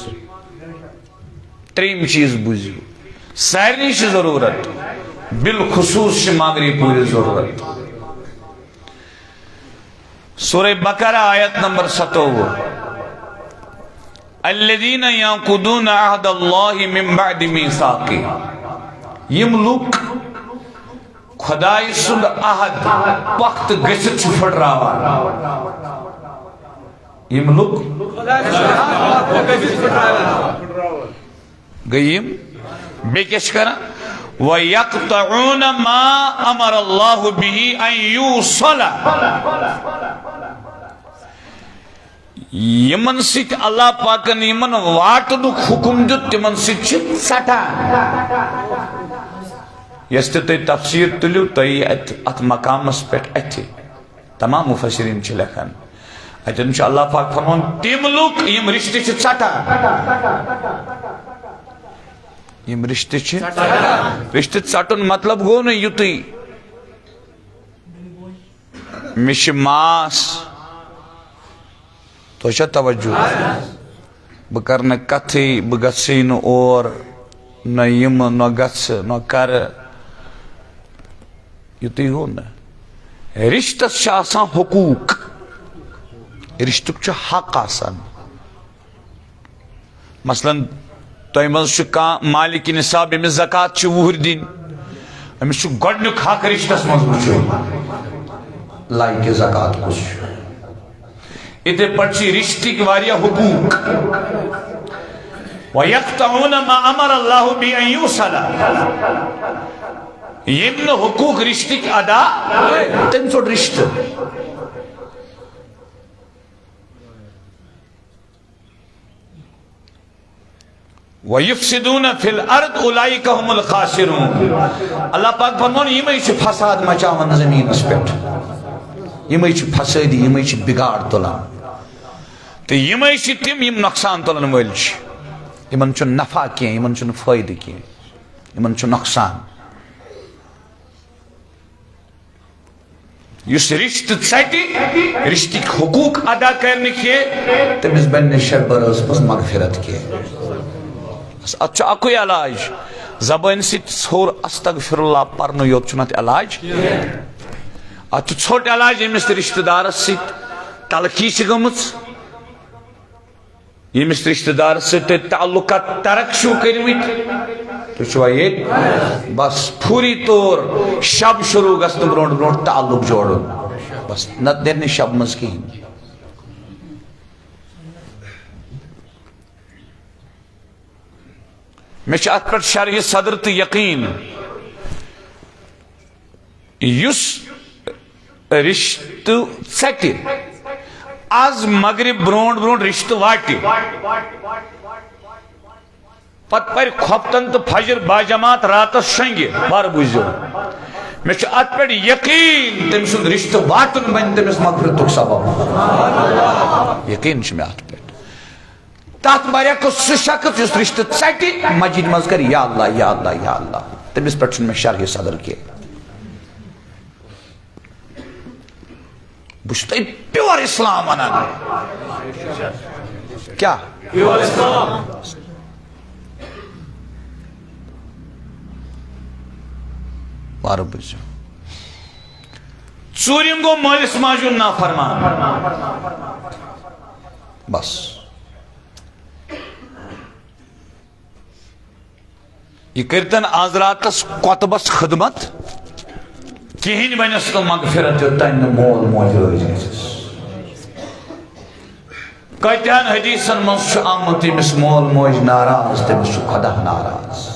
تریم چیز بوزیو سارنی چھ ضرورت بالخصوص چھ ماگری پورس ضرورت سورہ بقرہ آیت نمبر 57 الذین ينقضون عہد اللہ من بعد میثاقہ یم لوگ خدای سند عہد وقت گژھت چھ پھٹراوان یم لوگ گئیم بے کیا چھ کران وَيَقْطَعُونَ مَا أَمَرَ اللَّهُ بِهِ أَن يُوصَلَ یمن سۭتۍ اللہ پاکن یمن واتنُک حکم دیُت تمن سۭتۍ چھ ژٹان یس تہ تفسیر تلیو تھی ات مقامس پہ اتھ تمام مفسرین چھ لکھان اتن اللہ پاک فرمان تم لوگ یم رشتہ چھ ژٹان یم رشتہ چھ رشتہ ژٹن مطلب گو نا یُتُے مےٚ چھِ ماس تۄہہِ چھا توجہ بہٕ کَرٕ نہٕ کتھٕے بہٕ گژھٕے نہٕ اور نہ یِمہٕ نہ گژھٕ نہ کَرٕ یُتُے گوٚو نا رشتس چھِ آسان حقوٗق رشتُک چھُ حق آسان مثلاً تۄہہِ منٛز چھُ کانٛہہ مالِکہِ نِصاب ییٚمِس زکات چھِ وُہٕرۍ دِنۍ أمِس چھُ گۄڈنیُک حق رشتس منٛز وٕچھُن لائق زکات کس اتھے پٲٹھۍ چھِ رشتٕکۍ واریاہ حقوٗق وَيَقْطَعُونَ مَا أَمَرَ اللَّهُ بِأَن يُوصَلَ یِم نہٕ حقوٗق رشتٕکۍ ادا تٔمۍ ژوٚٹ رشتہٕ وَيُفْسِدُونَ فِي الْأَرْضِ أُولَئِكَ هُمُ الْخَاسِرُونَ اللہ پاک فرمون یِمے چھِ فساد مچاون زمینس پٮ۪ٹھ یِمے چھِ فسٲدی یِمے چھِ بگاڑ تُلان تہٕ یِمے چھِ تِم یِم نۄقصان تُلن وٲلۍ چھِ یِمن چھُنہٕ نفع کینٛہہ یِمن چھُنہٕ فٲیدٕ کینٛہہ یِمن چھُ نۄقصان یُس رشتہٕ ژٹہِ رشتٕکۍ حقوٗق ادا کرِ نہٕ کینٛہہ تٔمِس بنہِ نہٕ شب برٲژ منٛز مغفرت کینٛہہ اتھ چھُ اکُے علاج زبٲنۍ سۭتۍ ژھوٚر استغفر اللہ پرنہٕ یوت چھُنہٕ اتھ علاج اتھ چھُ ژھوٚٹ علاج ییٚمِس رشتہٕ دارس سۭتۍ تلخی چھِ گٔمٕژ ییٚمِس رشتہٕ دارس سۭتۍ تۄہہِ تعلقات ترک چھُو کٔرمٕتۍ تُہۍ چھُوا ییٚتہِ بس فوری طور شب شروع گژھنہٕ برونٛٹھ برونٛٹھ تعلق جوڑُن بس نتہٕ نیرِ نہٕ شب منٛز کِہیٖنۍ مےٚ چھُ اتھ پٮ۪ٹھ شرحِ صدر تہٕ یقیٖن یُس رشتہٕ ژٹہِ آز مغرب برونٛٹھ برونٛٹھ رشتہٕ واٹہِ پتہٕ پرِ کھۄفتن تہٕ فجر باجماعت راتس شۄنگہِ بار بوٗزِو مےٚ چھُ اتھ پٮ۪ٹھ یقیٖن تٔمۍ سُنٛد رشتہٕ واتُن بنہِ تٔمِس مغفرتُک سبب یقیٖن چھُ مےٚ اتھ پٮ۪ٹھ تتھ برعکس سُہ شخص یُس رشتہٕ ژٹہِ مسجد منٛز کر یا اللہ یا اللہ یا اللہ تٔمِس پٮ۪ٹھ چھُنہٕ مےٚ شرحِ صدر کینٛہہ بہٕ چھُس تۄہہِ پیور اسلام ونان کیٛاہ بار بوٗزِو ژوٗرِم گوٚو مٲلِس ماجہِ ہُنٛد نافرمان بس یہ کرتن آز راتس کۄتبس خدمت کہینۍ بنس نہٕ مغفرت یوٚتانۍ نہٕ مول موج روزِ کتہن حدیثن منٛز چھُ آمُت تٔمِس مول موج ناراض تٔمِس چھُ خۄدا ناراض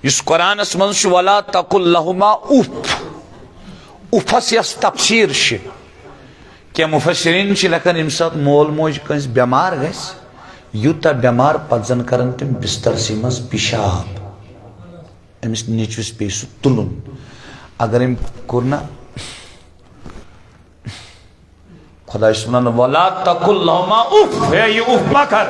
یُس قرآنس منٛز چھُ ولا تقل لہما اُف اُفس یۄس تفسیٖر چھِ کینٛہہ مُفسریٖن چھِ لیکھان ییٚمہِ ساتہٕ مول موج کٲنٛسہِ بٮ۪مار گژھِ یوٗتاہ بٮ۪مار پتہٕ زن کرن تِم بسترسٕے منٛز پِشاب أمِس نیٚچوِس پیٚیہِ سُہ تُلُن اگر أمۍ کوٚر نہ خۄدا چھُ ونان ولا تقل لہما اُف ہے یہِ اُف ما کر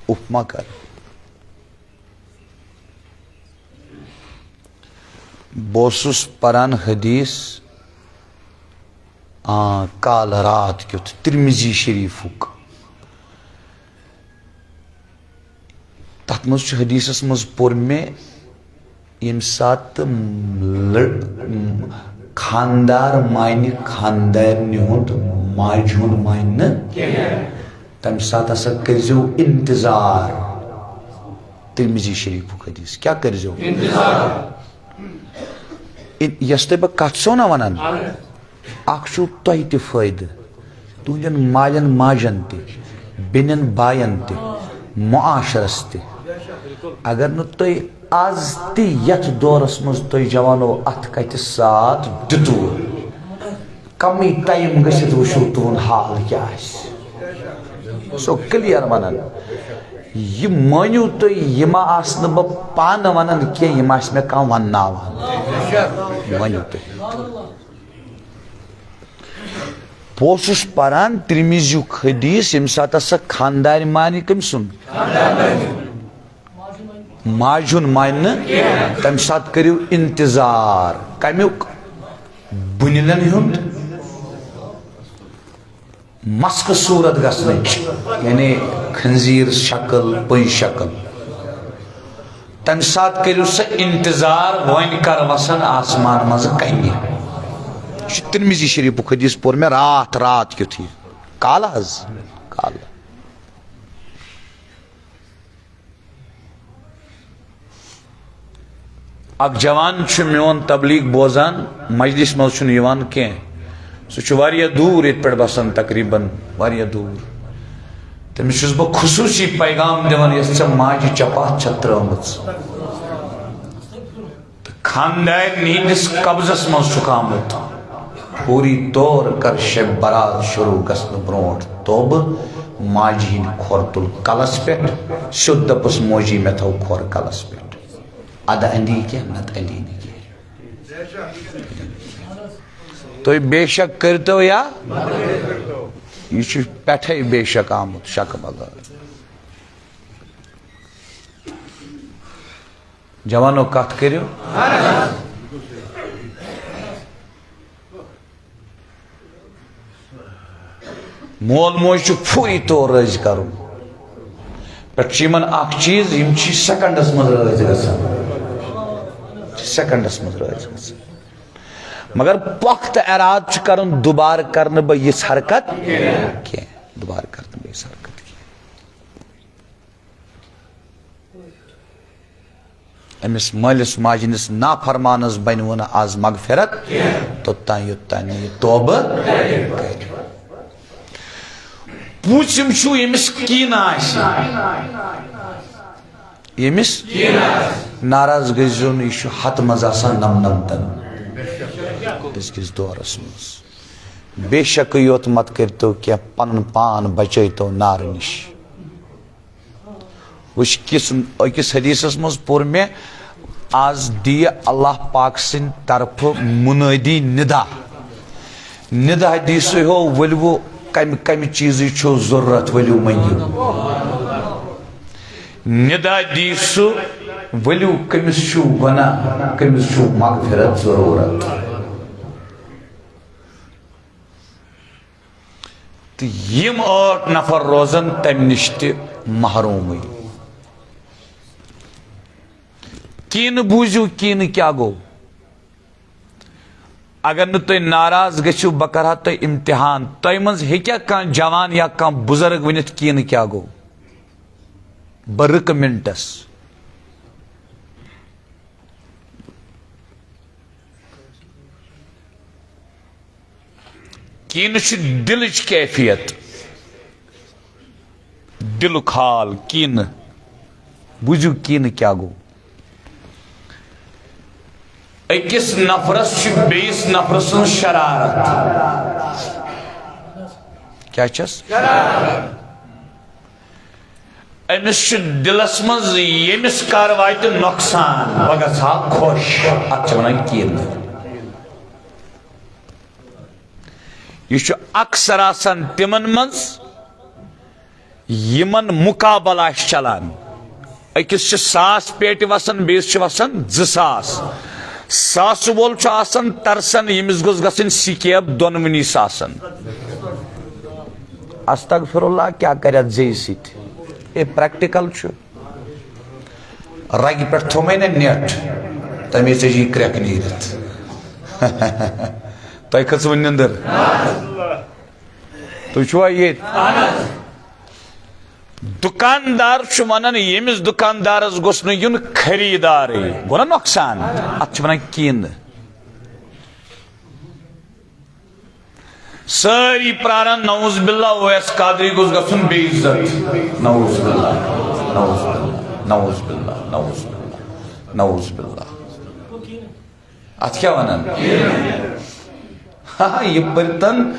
اُف ما کر بہٕ اوسُس پران حدیث کال رات کیُتھ ترمذی شریٖفُک تتھ منٛز چھُ حدیثس منٛز پوٚر مےٚ ییٚمہِ ساتہٕ خاندار مانہِ خاندارنہِ ہُنٛد ماجہِ ہُنٛد مانہِ نہٕ تمہِ ساتہٕ ہسا کٔرۍزیو انتظار ترمذی شریٖفُک حدیث کیٛاہ کٔرۍزیو یۄس تۄہہِ بہٕ کتھ چھسو نا ونان اکھ چھُو تۄہہِ تہِ فٲیدٕ تُہنٛدٮ۪ن مالٮ۪ن ماجن تہِ بیٚنٮ۪ن باین تہِ معاشرس تہِ اگر نہٕ تُہۍ آز تہِ یتھ دورس منٛز تُہۍ جوانو اتھ کتھِ ساتھ دِتوٕ کمٕے ٹایم گٔژھِتھ وٕچھو تُہُنٛد حال کیٛاہ آسہِ سو کلیئر ونان یہ مانیو تو یہ ما آسن با پان ونان کی یہ ما اس میں کام ونناوان مانیو تو پوسس پران ترمیزیو حدیث یم سات سا خاندار مانی کم سن ماجون مانن تم سات کریو انتظار کمیوک بنیلن ہند مسک صورت گسن یعنی خنزیر شکل پن شکل تم سات کریو سا انتظار وین کر وسن آسمان مز کنی ترمیزی شریف حدیث پور میں رات کیوں تھی کالا حض کالا اک جوان چھ میون تبلیغ بوزان مجلس مز چھن یوان کین سو چھ واریاہ دور ات پہ بسان تقریباً واریاہ دور تمس چھس بہ خصوصی پیغام دیوان یس ژے ماجہ چپات چھ ترٲمٕژ خاندان ہندس قبضس مز چھُکھ آمُت پوری طور کر شب برات شروع گسن برونٹ توب ماجہ ہند کھور تل کلس پہ سیود دپس موجی میں تھو کھور کلس پہ ادا اندی کیا نت اندی نہیں کیا تو بے شک کرتو یا یہ پٹھے بے شک آمد شک بغیر جوانو کت کریو مول موج پوری طور راضی کرو پھر اخ چیز یم سیکنڈس مز راضی گژھان سیکنڈس مز راضی گژھان مگر پختہ اراد کرن دوبارہ کرنے بہ یہ حرکت کی دوبارہ کرنے بہ یہ حرکت کی امس مالس ماجنس نافرمانس بن ون آز مغفرت توتان یوتان یہ توبہ پوچھم چھو یمس کین آسی یمس ناراض گزون یہ ہت مز آسان نمتن کس دورس مز بے شک یوت مت کرتو کیا پن پان بچیتو نار نش وش کس حدیثس مز پور میں آز دی اللہ پاک سن طرف منادی ندا حدیث ہو ولو کم چیز چھو ضرورت ولو منگو ندا دیس ولو کمس چھو ونا کمس چھو مغفرت ضرورت تو یم 8 نفر روزن تم نش تہ محروم کین بوزو کین کیا گو اگر نہ تھی ناراض گھو بہ کرا تہ امتحان تہ مز ہیکیا کان جوان یا کان بزرگ ونت کین کیا گو بہ رک منٹس کین دلچ کیفیت دلک حال کین بوزو کین کیا گو اکس نفرس بیس نفرس شرارت کیا چس امس دلس مز یمس کار وات نقصان بہ گژھا خوش ات ونان کین یہ اکثر آسان تمن مز یمن مقابلہ چلان اکس 100 پیٹ وسان بیس وسان 200 ساس وول آسان ترسن یمس گوس گژھن سکیب دونونی ساسن استغفر اللہ کیا کرت زی سیت یہ پریکٹیکل رگ پہ تھو میں نیٹ تمے ژجی کریک نیرت تہ کھژ و نندر تھی چھوا یہ دکاندار ونان یمس دکاندارس گوس نا یون خریدار گو نا نقصان ات ونان کین ساری پراران نعوذ باللہ اویس قادری گوس گژھن بے عزت نعوذ باللہ نعوذ باللہ نعوذ باللہ نعوذ باللہ نعوذ باللہ ات کیا ونان ہاں یہ پرتن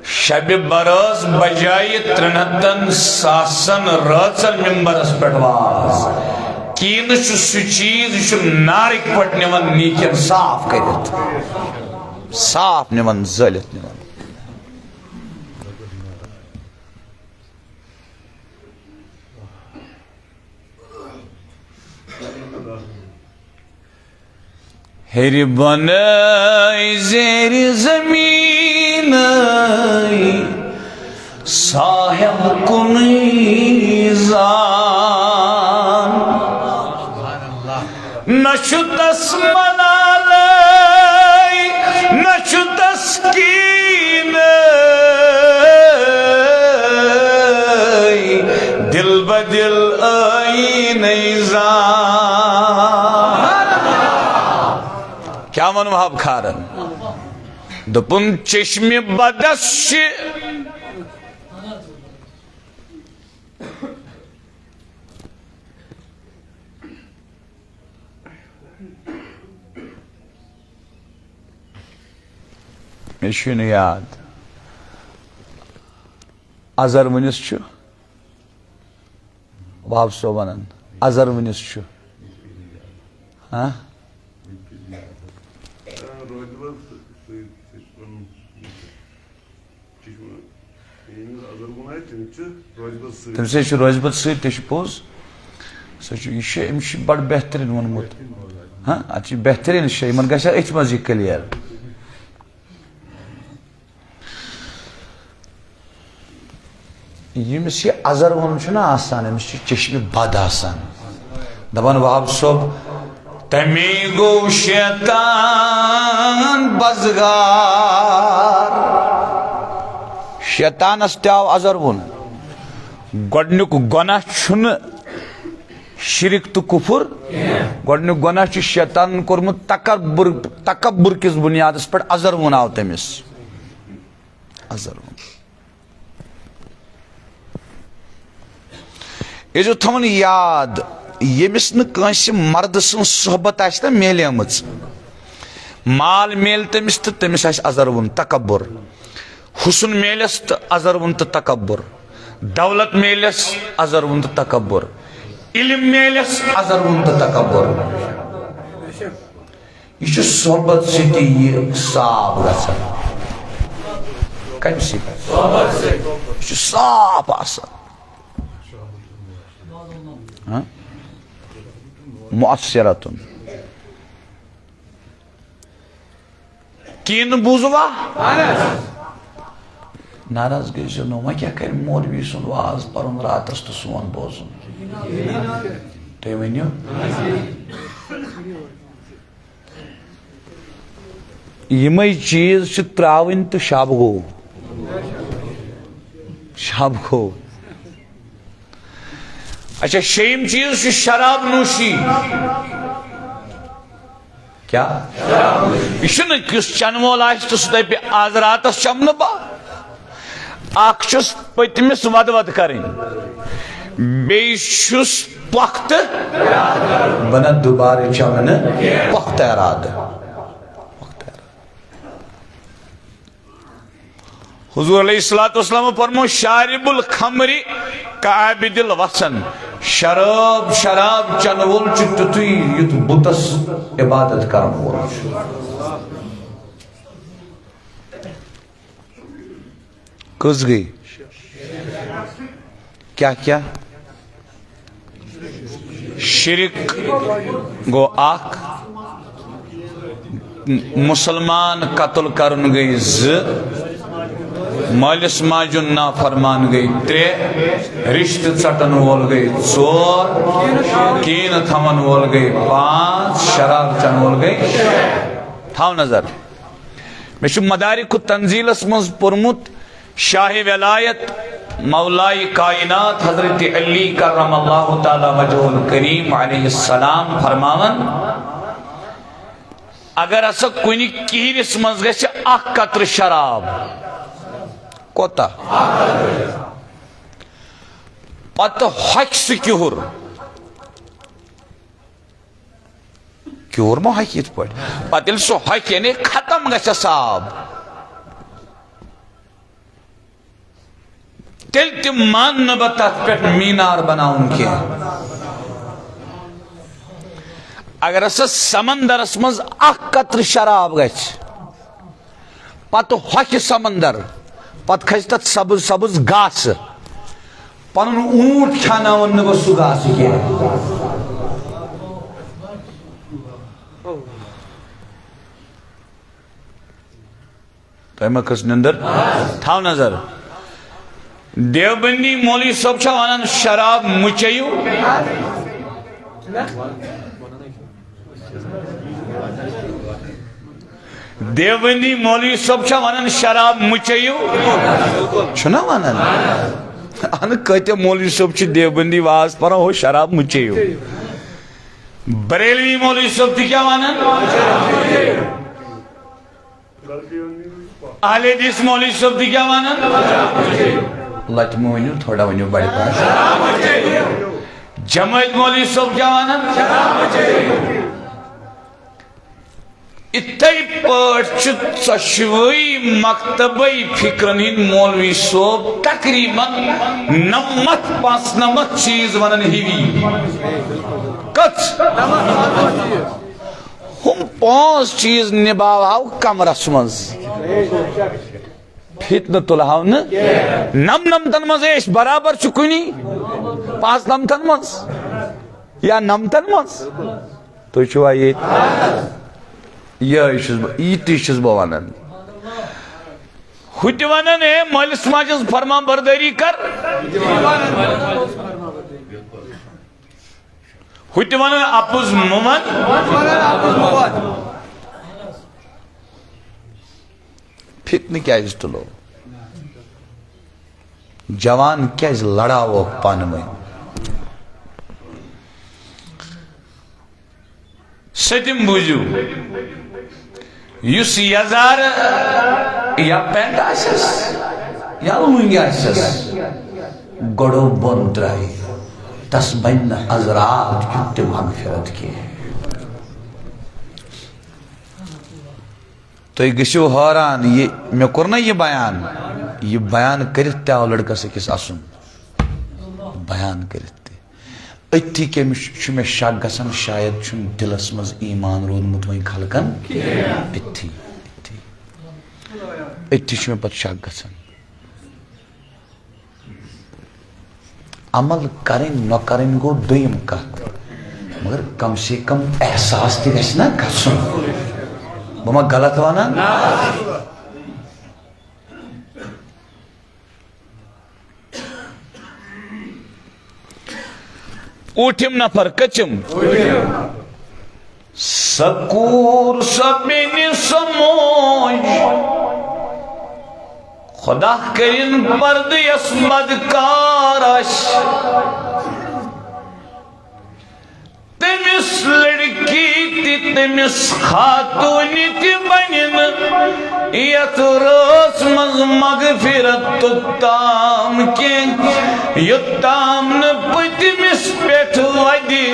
شب برس بجائے 300,000 رٲژن ممبرس پٮ۪ٹھ واز کینہٕ چھُ سُہ چیٖز یہِ چھُ نارٕکۍ پٲٹھۍ نِوان نیٖکٮ۪ن صاف کٔرِتھ صاف نِوان زٲلِتھ نِوان ہیرِ بنٲے زیرِ زمیٖنَے صاحب کُنُے زان نہ چھُ تس ملالے نہ چھُ تس کینَے دل بدل ٲیٖنَے زان کیا ون وہاب کھارن دپن چشمِ بدس چھ مےٚ چھُنہٕ یاد اظہر ؤنِس چھُ وہاب صٲب ونان اظہر ؤنِس چھُ ہاں تم سے روزبت سی تے پوز سہ بڑ بہترین وونمت ہاں اتھ بہترین شے ان گھا ات مز یہ کلیر یمس یہ اظہر ون آسان امس چشمہ بد آسان دپان وہاب صٲب تمی گو شیطان بزگار شیطانس تیاو اظہر ون گۄڈنیُک گۄناہ چھُنہٕ شرک تو کفر گۄڈنیُک گۄناہ چھُ شیطانن کوٚرمُت تکبر کس بنیادس پٮ۪ٹھ اظہر وون آو تٔمِس اظہر وون یہ جو تھاون یاد یمس نہٕ کٲنٛسہِ مرد سٕنٛز صحبت آسہِ نا میلیمٕژ مال میل تٔمِس تہٕ تٔمِس آسہِ اظہر وون تکبر حسن میلس تہٕ اظہر وون تہٕ تکبر دولت میلس اظہر وون تہٕ تکبر علم میلس اظہر وون تہٕ تکبر یہ چھُ صحبت سۭتی یہِ صاف گژھان کمہِ سۭتۍ یہ چھُ صاف آسان مؤثرتن کین بوزوا ناراض گئی نو وۄنۍ کیٛاہ کرِ مولوی سُنٛد واز پرُن راتس تہٕ سون بوزُن تُہۍ ؤنِو یِمے چیٖز چھِ ترٛاوٕنۍ تہٕ شب گوٚو شب گوٚو اچھا شیٚیِم چیٖز چھُ شراب نوشی کیا یہ چھُنہٕ یُس چنہٕ وول آسہِ تہٕ سُہ دپہِ آز راتس چمنہٕ بہٕ اکھ چھُس پٔتمِس ود ود کرٕنۍ بیٚیہِ چھُس پۄختہٕ بہٕ نہٕ دُبارٕ چمنہٕ پۄختہٕ ارادٕ حضور علیہ الصلوۃ والسلام فرمو شارب الخمر کعابد الوثن شراب شراب چنہٕ وول چھُ تیُتھُے یُتھ بُتس عبادت کرن وول چھُ کٔژ گٔے کیا شرک گو اکھ مسلمان قتل کرن گئی زٕ مالس ماجن نافرمان گئی 3 رشتہ ژٹن وول گئی 4 کین تھون وول گئی 5 شراب چن وول گئی 6 تھو نظر میں چھُ مدارک تنزیلس مز پورمت شاہ ولایت مولائے کائنات حضرت علی کرم اللہ تعالی وجہ الکریم علیہ السلام فرماون اگر اسا کنی کہرس مز گژھِ اکھ قطرٕ شراب کوتا پتہ ہۄکھِ سُہ کِہُر کِہُر ما ہۄکھِ یِتھ پٲٹھۍ پتہٕ ییٚلہِ سُہ ہۄکھِ یعنی ختم گژھٮ۪س آب تیل تی مان نبتات پیٹ مینار بناؤن کیا اگر اسا سمندر اسمز اخ قطر شراب گچ پتہ ہوکھ سمندر پتہ کھجتت سبز سبز گاس پنن اونٹ کھاناون نہ سہ گاس کی تمہ کس نندر تھاو نظر دیوبندی مولوی صاحب چھا ونان شراب مچیو دیوبندی مولوی صاحب چھا ونان شراب مچیو چھنا ونان ان کتے مولوی صاحب چھ دیوبندی واز پرا ہو شراب مچیو بریلوی مولوی صاحب تھی کیا ونان اہل حدیث مولوی صاحب تھی کیا ونان اللہ تم ونیو تھوڑا ونیو بڑی پاس جماعت مولوی صاحب کیا ونان اتھائی پاٹ چشوئی مکتبی فکرن ہن مولوی صاحب تقریباً 90 چیز ونن ہیوی کچھ ہم 5 چیز نباو کمرس مز فتنہ تلہاو نم تن مز ایش برابر چکنی 5 نمتن مز یا نمتن مز تو چھو آئیے یہ تیشز بہ ونان ہوتہ ونان ہے مالس ماجس فرما برداری کر ہوتہ ونان اپز مون فتنہ کیاز تلو جوان کیاز لڑاو پانوی ستم بوزو یس یزار یا پینٹ آسس یا لنگی آسس گڑو بن ترائی تس بین حضرات کیت مغفرت کی تو یہ گشو حیران یہ میں کرنا یہ بیان کرت تاو لڑکا سے کس اسن بیان کرت اتھی کے میں شک گسان شاید چھن دلس مز ایمان رودمت وہیں خلقن اتھی میں پت شک گسان عمل کریں نہ کریں گو دویم کت مگر کم سے کم احساس تی گھس نا گسن بما غلط وانا اوٹھم نفر کچم سکور سبین سموج خدا کرین پرد یسمد کارش تمس لڑکی تی تمس خاتونی تی بنین یت روس مز مغفرت تتام کی یتام نپتمس پیٹھ ودی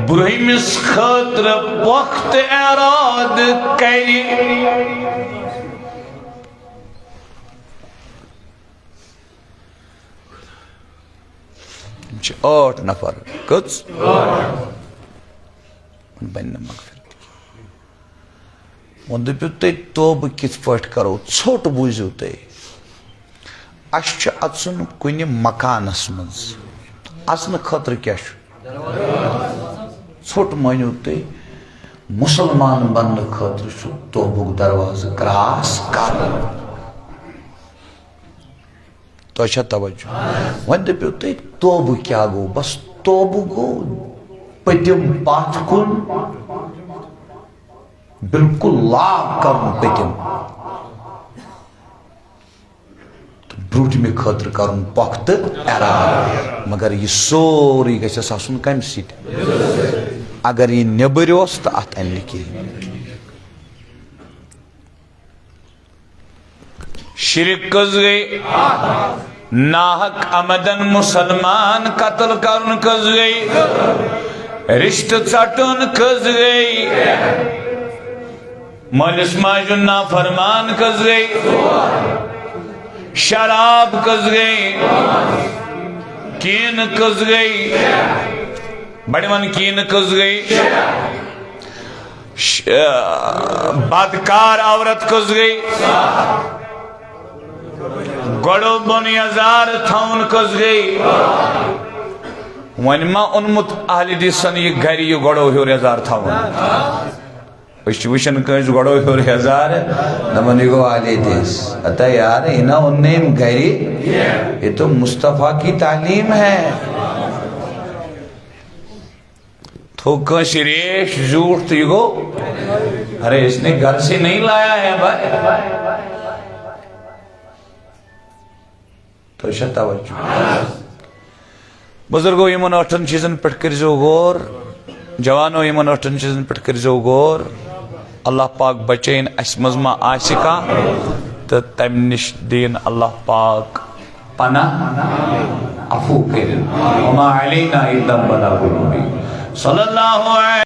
برہمس خاطر وقت اراد کری آٹھ نفر کچھ بین مغفرت وند پیو تے توب کت پٹ کرو ژھوٹ بوزیو تے اچھ اژن کن مکانس مز اژن خاطر کیا ژھوٹ مانیو تے مسلمان بننے خاطر توبک دروازہ کراس کر تو اچھا توجہ ون دپیو تے توبہ کیا گو بس توبہ گو پتم پات کن بالکل لا کرن پتم بروٹھ میں خاطر کرن پخت اراد مگر یہ سوری گھس آسن کم سیت اگر یہ نبروس تو ات ان لکھی شرک کس گئی ناحق امدن مسلمان قتل کرن کس گئی رشتہ ژٹن کس گئی مالس ماجن نافرمان کس گئی شراب کس گئی کین کس گئی بڑی من کین کس گئی بدکار عورت کس گئی گڑو بن یزار تھون کس گئی ون ما اونمت اہل حدیثن یہ گھر یہ گڑو ہیور یزار تھون وشن کنس گڑو ہیور یزار دمن یہ گو اہل حدیث اتا یار انہا انہیں گھری یہ تو مصطفیٰ کی تعلیم ہے تھوکا شریش جھوٹ تو یہ گو ارے اس نے گھر سے نہیں لایا ہے بھائی تو شتا توجہ بزرگو یمن اٹھن چیزن پٹ کرزو غور جوانو یمن اٹھن چیزن پٹ کرزو غور اللہ پاک بچین اس مزما آسکا تو تم نش دین اللہ پاک پناہ عفو کرن وما علینا الا البلاغ المبین صلی اللہ علیہ